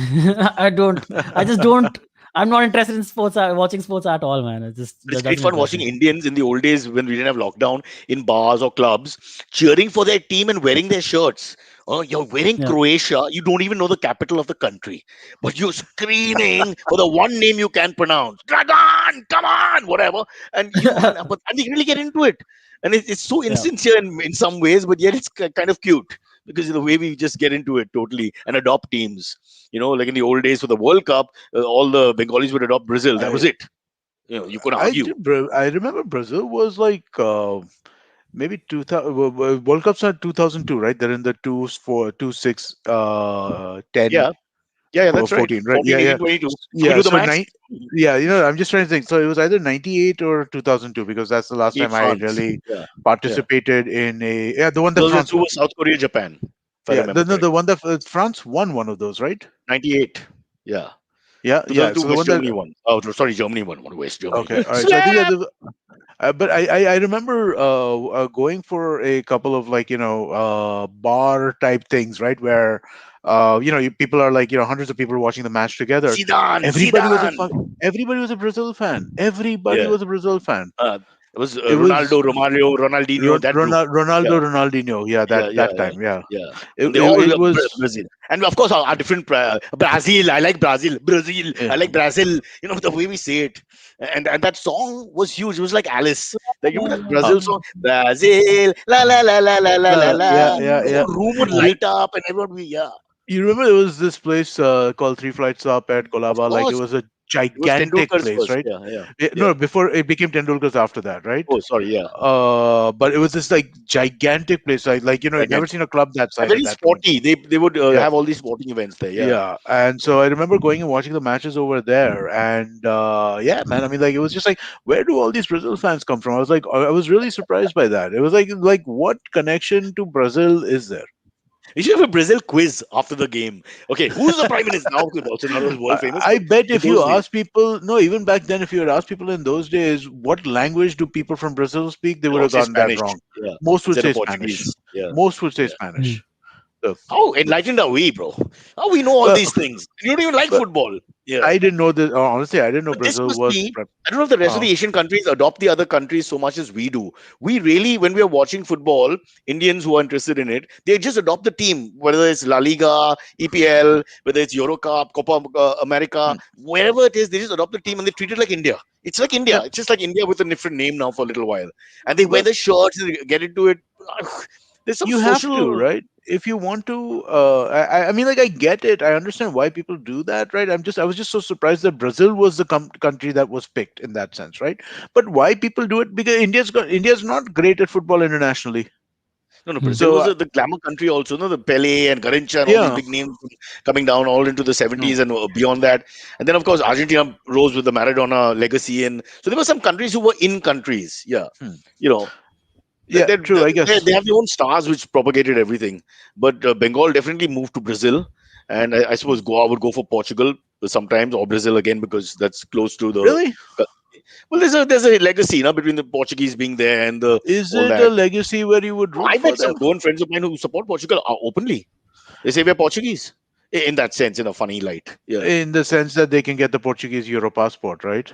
I don't. I just don't. I'm not interested in sports. Watching sports at all, man. It just But it's that great doesn't fun interest watching me. Indians in the old days when we didn't have lockdown in bars or clubs cheering for their team and wearing their shirts. Oh, you're wearing Yeah. Croatia. You don't even know the capital of the country, but you're screaming for the one name you can pronounce. Dragon, come on, whatever. And they really get into it. And it's so Yeah. insincere in some ways, but yet it's kind of cute because of the way we just get into it totally and adopt teams. Like in the old days for the World Cup, all the Bengalis would adopt Brazil. That was I it. You could argue. I remember Brazil was like maybe 2000 World Cups are 2002, right? They're in the 2 4 2 6 10 Yeah, yeah, that's right. 14, right? 14, Yeah, 18, yeah. 22. Should we Yeah, do the so maths? nine. Yeah, I'm just trying to think. So it was either 98 or 2002 because that's the last 8 time I France. really Yeah, yeah. participated in the one that France 2002 won. was South Korea, Japan, if I Yeah, remember no, the correctly. one that France won one of those, right? 98. Yeah. Yeah, yeah. 2002, So the West one that Germany won. Oh, sorry, Germany won. West Germany. okay, all right. So I think Slap! but I remember going for a couple of like bar type things, right? Where people are like hundreds of people watching the match together. Zidane, Everybody was a Zidane. fuck. Everybody was a Brazil fan. Everybody Yeah. was a Brazil fan. It was It was Ronaldo, Romario, Ronaldinho, that group. Ronaldo, Yeah. Ronaldinho. Yeah, Yeah, that yeah, that yeah, time. Yeah, yeah. it And they it, all it was. Brazil, and of course our different Brazil. I like Brazil, Brazil. I Yeah. like Brazil. The way we say it, and that song was huge. It was like Alice. Like you remember that Uh, Brazil song, Brazil, la la la la la la la yeah, la. yeah, The yeah. whole room would You light up, and everyone would be yeah. you remember there was this place called Three Flights Up at Of Kolaba? Like it course, was a it was gigantic Tendulkar's place, first. right? Yeah, yeah, yeah. No, before it became Tendulkar's after that, right? Oh, sorry, yeah, But it was this like gigantic place, like you'd never gigantic. seen a club that And size at very that point. sporty. They would Yeah, have all these sporting events there. Yeah. yeah. And so I remember going and watching the matches over there, and yeah, man. I mean, like it was just like, where do all these Brazil fans come from? I was really surprised by that. It was like what connection to Brazil is there? You should have a Brazil quiz after the game. Okay, who's the prime minister now? Okay, Bolsonaro is world famous, I but bet in if you those days, ask people, no, even back then, if you had asked people in those days, what language do people from Brazil speak, they they would all have say gotten that Spanish. wrong. Yeah, Most would instead of say Spanish. Portuguese. Yeah, Most would say yeah. Mm. Spanish. So, How enlightened are we, bro? How we know all well, these things? You don't even like but football. Yeah. I didn't know that. Honestly, I didn't know But this Brazil must was. be, I don't know if the rest of Uh, the Asian countries adopt the other countries so much as we do. We really, when we are watching football, Indians who are interested in it, they just adopt the team, whether it's La Liga, EPL, whether it's Euro Cup, Copa America, hmm, wherever it is, they just adopt the team and they treat it like India. It's like India. yeah, It's just like India with a different name now for a little while. And they wear well, the shirts and they get into it. There's some you have to, social. right? If you want to, I mean, like, I get it. I understand why people do that, right? I was just so surprised that Brazil was the country that was picked in that sense, right? But why people do it? Because India's not great at football internationally. No, no, Brazil Mm. was So the glamour country also. No, the Pele and Garincha and all these yeah, big names coming down all into the mm, 70s and beyond that. And then, of course, Argentina rose with the Maradona legacy. And so there were some countries who were in countries. Yeah. mm. You know, they, Yeah, they, true. I they, guess. they have their own stars which propagated everything. But Bengal definitely moved to Brazil. And I suppose Goa would go for Portugal sometimes or Brazil again because that's close to the. Really? Well, there's a legacy, now, between the Portuguese being there and the Is all it a that. legacy where you would root I for met some them? known friends of mine who support Portugal openly. They say we're Portuguese in that sense, in a funny light. Yeah. In the sense that they can get the Portuguese Euro passport, right?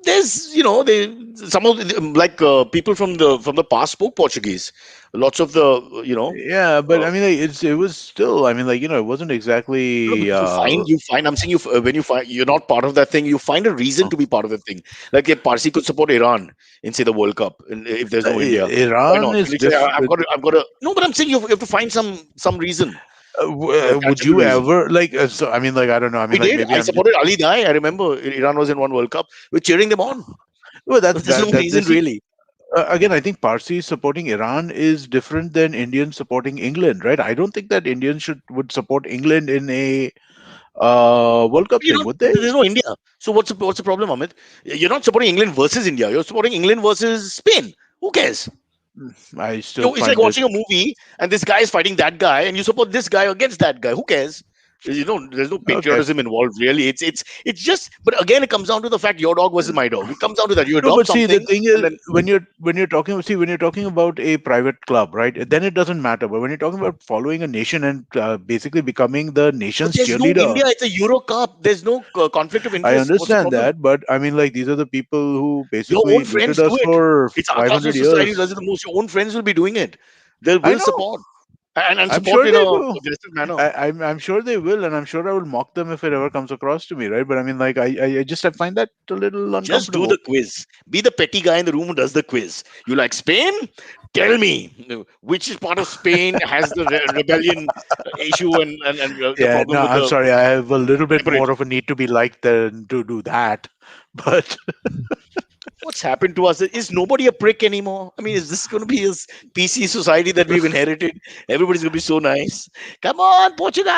There's they some of like people from the past spoke Portuguese. Lots of the Yeah, but uh, I mean, like, it was still. I mean, like, it wasn't no, but exactly. you find. I'm saying when you find you're not part of that thing, you find a reason to be part of the thing. Like if Parsi could support Iran in say the World Cup, and if there's no India, why Iran not? is Like, say, I've different. got to, I've got to. No, but I'm saying you have to find some reason, a Would tangible you reason. ever like? So, I mean, like, I don't know. I We mean, like, did. maybe I I'm just. supported Ali Dai. I remember Iran was in one World Cup. We're cheering them on. Well, There's no reason this is really. again. I think Parsi supporting Iran is different than Indians supporting England, right? I don't think that Indians would support England in a World Cup You thing, know, would they? there's no India. So what's the problem, Amit? You're not supporting England versus India. You're supporting England versus Spain. Who cares? I still It's like find it. watching a movie and this guy is fighting that guy, and you support this guy against that guy. Who cares? There's no Okay. patriotism involved really. It's just. But again, it comes down to the fact your dog versus my dog. It comes down to that. You No, adopt but see, the something, thing and is, then when you're talking about a private club, right? Then it doesn't matter. But when you're talking about following a nation and basically becoming the but nation's there's no cheerleader, India. It's a Euro Cup. There's no conflict of I interest. What's the understand problem? that. But I mean, like, these are the people who Your basically own rooted friends do us it. for It's Akash 500 society who years. does it the most. Your own friends will be doing it. They I will know. support and I'm support sure in they a do. aggressive manner. I'm sure they will, and I'm sure I will mock them if it ever comes across to me, right? But I mean, like, I find that a little Just do the uncomfortable. quiz. Be the petty guy in the room who does the quiz. You like Spain? Tell me which part of Spain has the rebellion issue and the Yeah, no, problem with I'm the sorry. I have a little bit more temperature. of a need to be liked than to do that. But What's happened to us? Is nobody a prick anymore? I mean, is this going to be a PC society that we've inherited? Everybody's going to be so nice. Come on, Portugal!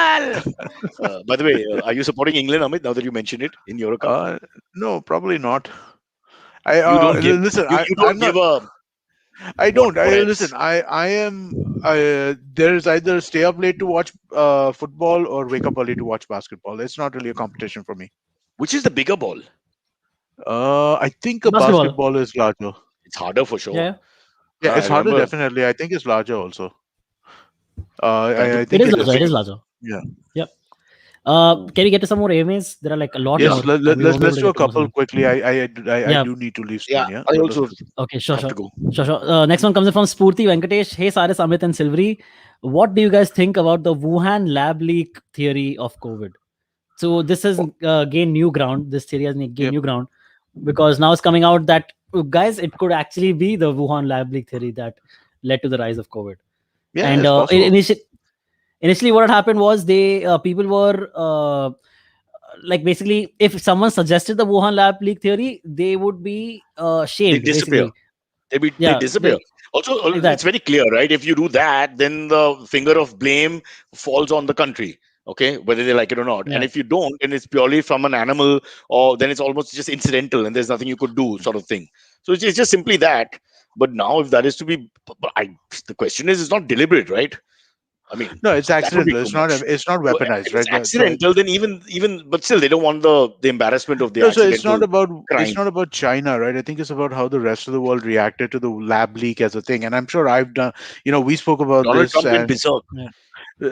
By the way, are you supporting England, Amit? Now that you mentioned it in Euro Cup, uh, no, probably not. you don't give. Listen. You I'm don't not. give a I don't. what I listen. else? I am. There's either stay up late to watch football or wake up early to watch basketball. It's not really a competition for me. Which is the bigger ball? I think a Basketball. basketball is larger. It's harder for Yeah, sure. yeah. Yeah, I it's harder. remember Definitely. I think it's larger also. trying to I It think is it think of larger. is. It is any. larger. Yeah. Yep. Can we get to some more AMAs? There are like a lot Yeah, more, Yes. and we won't be able Let's to do get a to most of couple them. quickly. I Yeah. do need to leave yeah. soon. Yeah. I But also Okay. Sure. have Sure. to go. Sure. Sure. Next one comes in from Spurti Venkatesh. Hey, Cyrus, Amit, and Silverie. What do you guys think about the Wuhan lab leak theory of COVID? So this has gained new ground. This theory has gained yep. new ground because now it's coming out that guys, it could actually be the Wuhan lab leak theory that led to the rise of COVID. Yeah, And it's possible. initially, what had happened was they people were like basically, if someone suggested the Wuhan lab leak theory, they would be They shamed. disappear. Basically, They yeah, disappear. Also, like it's that. very clear, right? If you do that, then the finger of blame falls on the country. Okay, whether they like it or not. And Yeah. if you don't, and it's purely from an animal, or then it's almost just incidental, and there's nothing you could do, sort of thing. So it's just simply that. But now, if that is to be, the question is, it's not deliberate, right? I mean, No, it's that would be accidental. too much. It's not So weaponized, if it's right? accidental, then even, but still, they don't want the embarrassment of the No, so accidental it's crime. not about China, right? I think it's about how the rest of the world reacted to the lab leak as a thing. And I'm sure I've done. We spoke about Donald this, Trump went and berserk. He,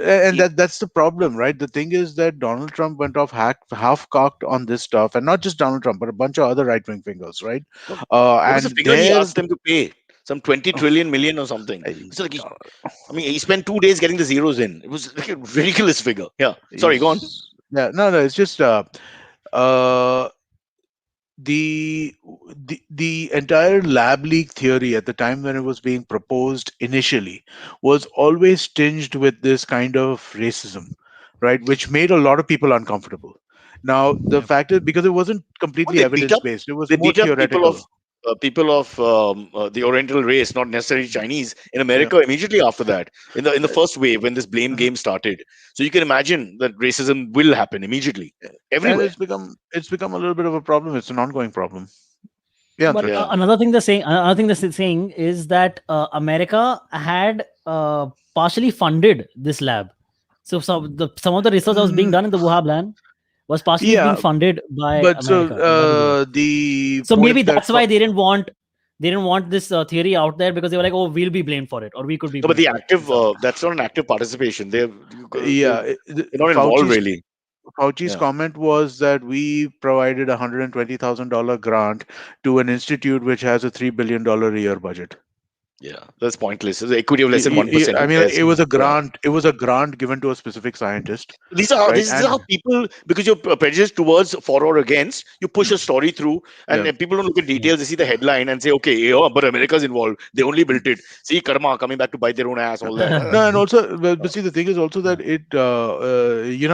that's the problem, right? The thing is that Donald Trump went off half cocked on this stuff, and not just Donald Trump, but a bunch of other right wing fingers, right? no, what was the And figure he there, asked them to pay? Some 20 oh, trillion million or something. I- It's like, I mean, he spent 2 days getting the zeros in. It was like a ridiculous figure. Yeah. Sorry, go on. he's yeah, no, it's just uh the the entire lab leak theory at the time when it was being proposed initially was always tinged with this kind of racism, right, which made a lot of people uncomfortable. Now the Yeah. fact is, because it wasn't Well, completely evidence based, it was they more beat up theoretical. people of the Oriental race, not necessarily Chinese, in Yeah, America immediately after that. In the first wave when this blame game started. So you can imagine that racism will happen immediately and everywhere. it's become a little bit of a problem. It's an ongoing problem. Yeah, But Antrich. Yeah. another thing they're saying is that America had partially funded this lab. So some of the research that was being Mm, done in the Wuhan lab was partially being Yeah, funded by but so America, by the US. the So maybe point that that's why they didn't want this theory out there, because they were like, oh, we'll be blamed for it, or we could be No, but blamed the for it and active, stuff. that's not an active participation. yeah, They're not involved Fauci's really. Fauci's Yeah. comment was that we provided $120,000 grant to an institute which has a $3 billion a year budget. Yeah. That's pointless. It's the equity of less than 1%. I Who mean, like, cares? it was a Yeah. grant. It was a grant given to a specific scientist, These are right? this is And how people, because you're prejudiced towards for or against, you push a story through, and yeah, then people don't look at Yeah. details. They see the headline and say, okay, yeah, but America's involved. They only built it. See karma coming back to bite their own ass. All that. no, and also, but see, the thing is also that I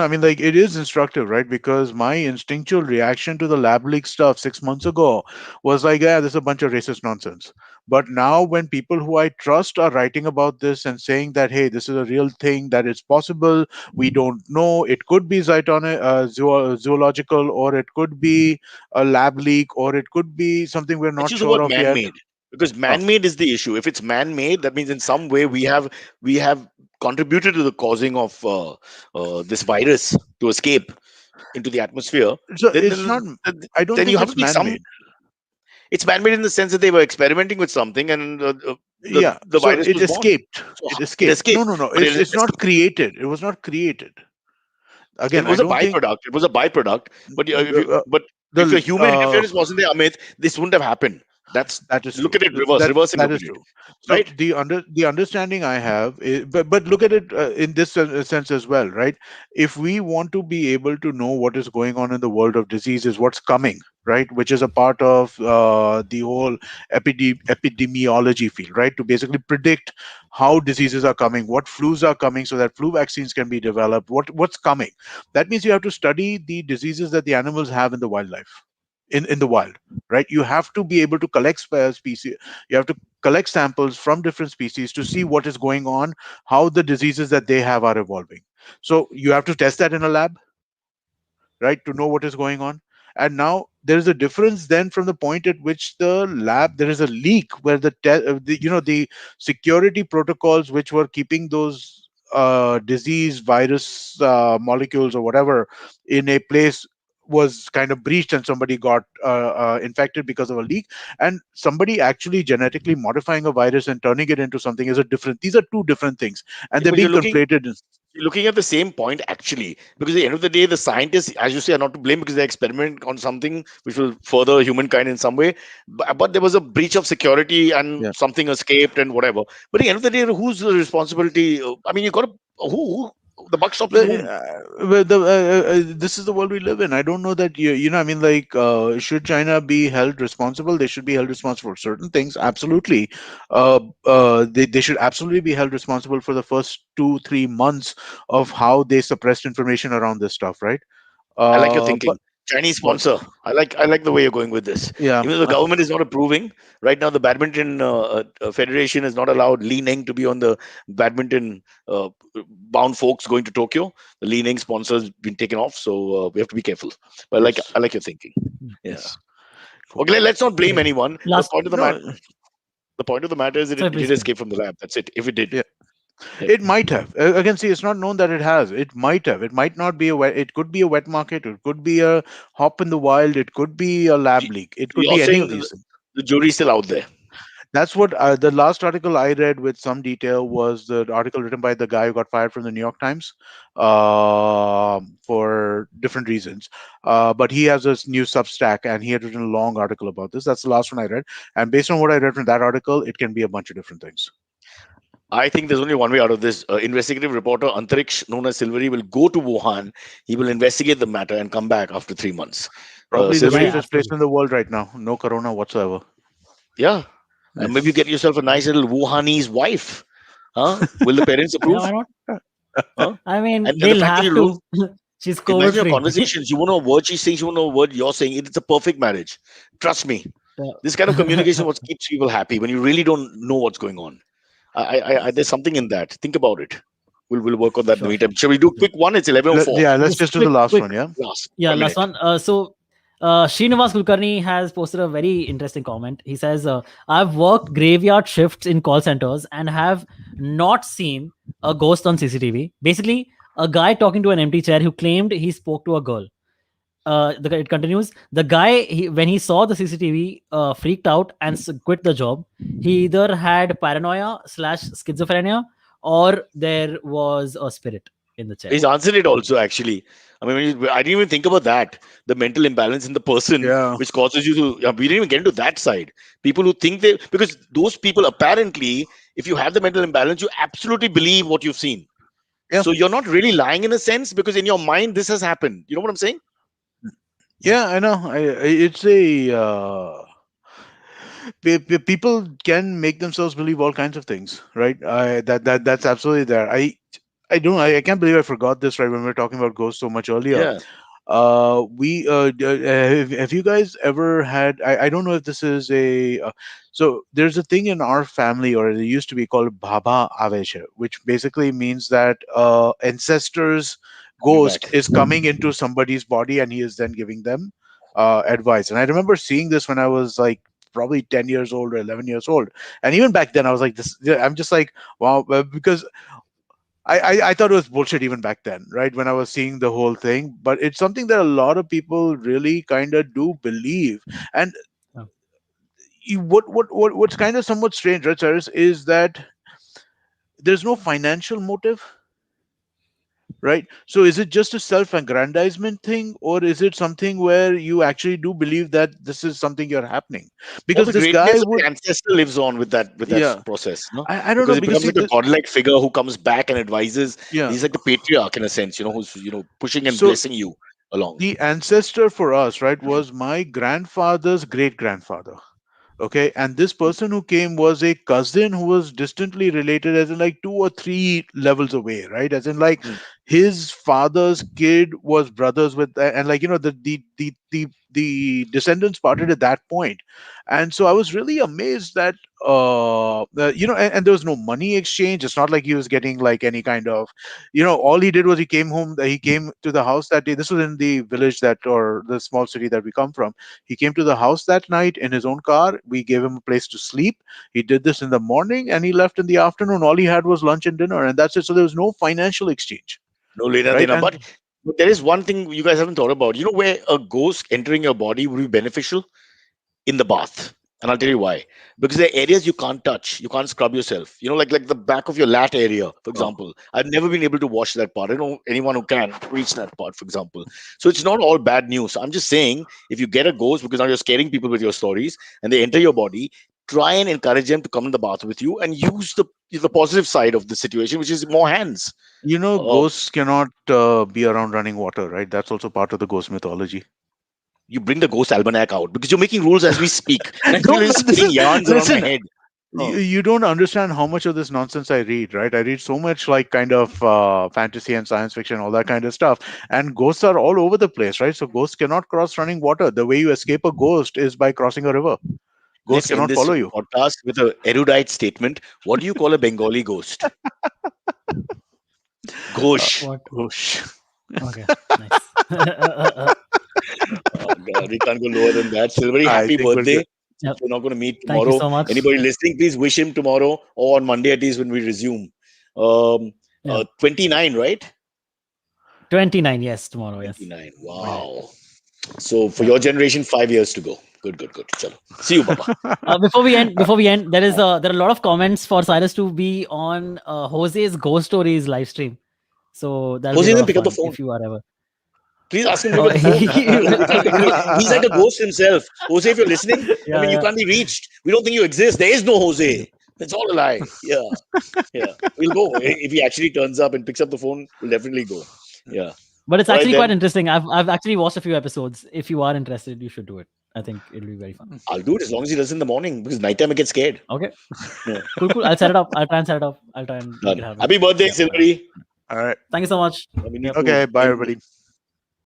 mean, like, it is instructive, right? Because my instinctual reaction to the lab leak stuff 6 months ago was like, yeah, this is a bunch of racist nonsense. But now, when people who I trust are writing about this and saying that, hey, this is a real thing, that it's possible, we don't know, it could be zoological, or it could be a lab leak, or it could be something we're Let's not use the sure word of yet. man-made, because Oh, man-made is the issue. If it's man-made, that means in some way we have contributed to the causing of this virus to escape into the atmosphere. so Then, it's then, not. then I don't then you think have to it's take some. man-made. It's man-made in the sense that they were experimenting with something, and the Yeah, the so virus it was born. escaped. So It it escaped. No, escaped, no, no. but It's not created. It was not created. it Again, I was a don't think byproduct. It was a byproduct. But the if your the human interference wasn't there, Amit, this wouldn't have happened. That's that is Look true. at it reverse and That look is at it, true. So right? the understanding I have is, but look at it in this sense as well, right? If we want to be able to know what is going on in the world of diseases, what's coming, right, which is a part of the whole epidemiology field, right, to basically predict how diseases are coming, what flus are coming, so that flu vaccines can be developed. What's coming? That means you have to study the diseases that the animals have in the wildlife, in the wild, right? You have to be able to collect species. You have to collect samples from different species to see what is going on, how the diseases that they have are evolving. So you have to test that in a lab, right, to know what is going on. And now there is a difference then from the point at which the lab, there is a leak where the security protocols which were keeping those disease virus molecules or whatever in a place was kind of breached, and somebody got infected because of a leak, and somebody actually genetically modifying a virus and turning it into something is a different, these are two different things, and Yeah, they're but being conflated. you're looking at the same point actually, because at the end of the day, the scientists, as you say, are not to blame because they experiment on something which will further humankind in some way. But there was a breach of security and Yeah. something escaped and whatever. But at the end of the day, who's the responsibility? I mean, you got to who the buck stops with Well, whom? this is the world we live in. I don't know that I mean, like, should China be held responsible? They should be held responsible for certain things. Absolutely, they should absolutely be held responsible for the first 2 3 months of how they suppressed information around this stuff, right? I like your But thinking. Chinese what? sponsor. I like the way you're going with this. Yeah, Even though the government is not approving right now, the badminton federation is not allowed Li Ning to be on the badminton uh, bound folks going to Tokyo. The Li Ning sponsor has been taken off, so we have to be careful. But yes, I like your thinking. Yeah. yes. Cool. Okay, let's not blame Okay. anyone. Last. No, The point of the matter is that Sorry, it please did go ahead. escape from the lab. That's it. If it did, yeah. yeah. It might have. Again, see, it's not known that it has. It might have. It might not be a wet. It could be a wet market. It could be a hop in the wild. It could be a So lab leak. It could you're be any of saying these things. the jury's still out there. That's what the last article I read with some detail was the article written by the guy who got fired from the New York Times for different reasons. But he has this new Substack, and he had written a long article about this. That's the last one I read. And based on what I read from that article, it can be a bunch of different things. I think there's only one way out of this. Investigative reporter Antariksh, known as Silverie, will go to Wuhan. He will investigate the matter and come back after 3 months. Probably the Yeah, Silverie, yeah, safest place absolutely. in the world right now. No corona whatsoever. yeah, and maybe Nice. get yourself a nice little Wuhanese wife. Huh? Will the parents Yeah, approve? why not? Huh? I mean, And the they'll fact that have you don't to. She's COVID imagine your free. conversations, you won't know a word she's saying, you won't know a word you're saying. It's a perfect marriage. Trust me. This kind of communication what keeps people happy when you really don't know what's going on. There's something in that. Think about it. We'll work on that in the Sure, meantime. Shall we do a quick one? It's 11:04. Yeah, let's just just do the quick, last quick. one. Yeah. Last Yeah, one last minute. one. Srinivas Kulkarni has posted a very interesting comment. He says, I've worked graveyard shifts in call centers and have not seen a ghost on CCTV. Basically, a guy talking to an empty chair who claimed he spoke to a girl. it continues. The guy, when he saw the CCTV, freaked out and quit the job. He either had paranoia slash schizophrenia, or there was a spirit in the chair. He's answered it also, actually. I mean, I didn't even think about that. The mental imbalance in the person, Yeah. which causes you to. We didn't even get into that side. People who think they. Because those people, apparently, if you have the mental imbalance, you absolutely believe what you've seen. Yeah. So you're not really lying in a sense, because in your mind, this has happened. You know what I'm saying? Yeah, I know. It's a people can make themselves believe all kinds of things, right? That's absolutely there. I can't believe I forgot this right when we were talking about ghosts so much earlier. Yeah. We have you guys ever had, I don't know if this is a so there's a thing in our family, or it used to be, called baba avesha, which basically means that ancestors Coming ghost back. is coming into somebody's body and he is then giving them advice. And I remember seeing this when I was like probably 10 years old or 11 years old. And even back then I was like, this, yeah, I'm just like, wow, because I thought it was bullshit even back then, right? When I was seeing the whole thing, but it's something that a lot of people really kind of do believe. And Yeah. what's kind of somewhat strange, right, Cyrus, is that there's no financial motive, right? So is it just a self-aggrandizement thing, or is it something where you actually do believe that this is something you're happening? All Because the this guy greatness of would, the ancestor lives on with that yeah, process, no? I don't Because know, it because becomes see like a this, godlike figure who comes back and advises. yeah. He's like the patriarch in a sense, who's pushing and So blessing you along. the ancestor for us, right, was my grandfather's great grandfather. Okay, and this person who came was a cousin who was distantly related, as in like 2 or 3 levels away, right? As in like Mm. his father's kid was brothers with, and like, the descendants parted at that point. And so I was really amazed that and there was no money exchange. It's not like he was getting like any kind of, all he did was he came to the house that day. This was in the village that, or the small city that we come from. He came to the house that night in his own car. We gave him a place to sleep. He did this in the morning and he left in the afternoon. All he had was lunch and dinner, and that's it. So there was no financial exchange, No later right? than, And but there is one thing you guys haven't thought about. You know where a ghost entering your body would be beneficial? In the bath. And I'll tell you why. Because there are areas you can't touch. You can't scrub yourself. Like the back of your lat area, for oh, example. I've never been able to wash that part. I don't know anyone who can reach that part, for example. So it's not all bad news. I'm just saying, if you get a ghost, because now you're scaring people with your stories, and they enter your body, try and encourage them to come in the bath with you and use the positive side of the situation, which is more hands. Uh, ghosts cannot be around running water, right? That's also part of the ghost mythology. you bring the ghost almanac out because you're making rules as we speak, and I feel No, it's but this spinning is, yarns around my listen, head. Oh. you don't understand how much of this nonsense I read, right? I read so much like kind of fantasy and science fiction, all that kind of stuff. And ghosts are all over the place, right? So ghosts cannot cross running water. The way you escape a ghost is by crossing a river. Ghosts Let's end cannot this follow you. podcast with a erudite statement. What do you call a Bengali ghost? Uh, Ghosh. What? Whoosh. Okay, nice. Oh God, we can't go lower than that. Silvery, I happy think we're birthday. good. Since Yep. we're not going to meet Thank you tomorrow. so much. Anybody listening, please wish him tomorrow or on Monday at least when we resume. Um, Yeah. 29, right? 29, yes, tomorrow, yes. 29. Right. Wow. So for Yeah. your generation, 5 years to go. Good, good, good. Chalo. See you, Baba. Before we end, there are a lot of comments for Cyrus to be on Jose's Ghost Stories live stream. So that'll be a Jose, lot then of pick up the fun phone. if you are ever. Please ask him to pick Oh, up the phone. He's like a I ghost himself. Jose, if you're listening, I yeah, mean, you yeah. can't be reached. We don't think you exist. There is no Jose. It's all a lie. Yeah, yeah. We'll go. If he actually turns up and picks up the phone, we'll definitely go. Yeah. But it's All right, actually quite then. interesting. I've actually watched a few episodes. If you are interested, you should do it. I think it'll be very fun. I'll do it as long as he does it in the morning because nighttime I get scared. Okay, Yeah. cool, cool. I'll set it up. I'll try and set it up. I'll try and make Done. it happen. Happy birthday, Yeah, all right. Silvery. All right. Thank you so much. We need Yep. to Okay. Bye, end everybody.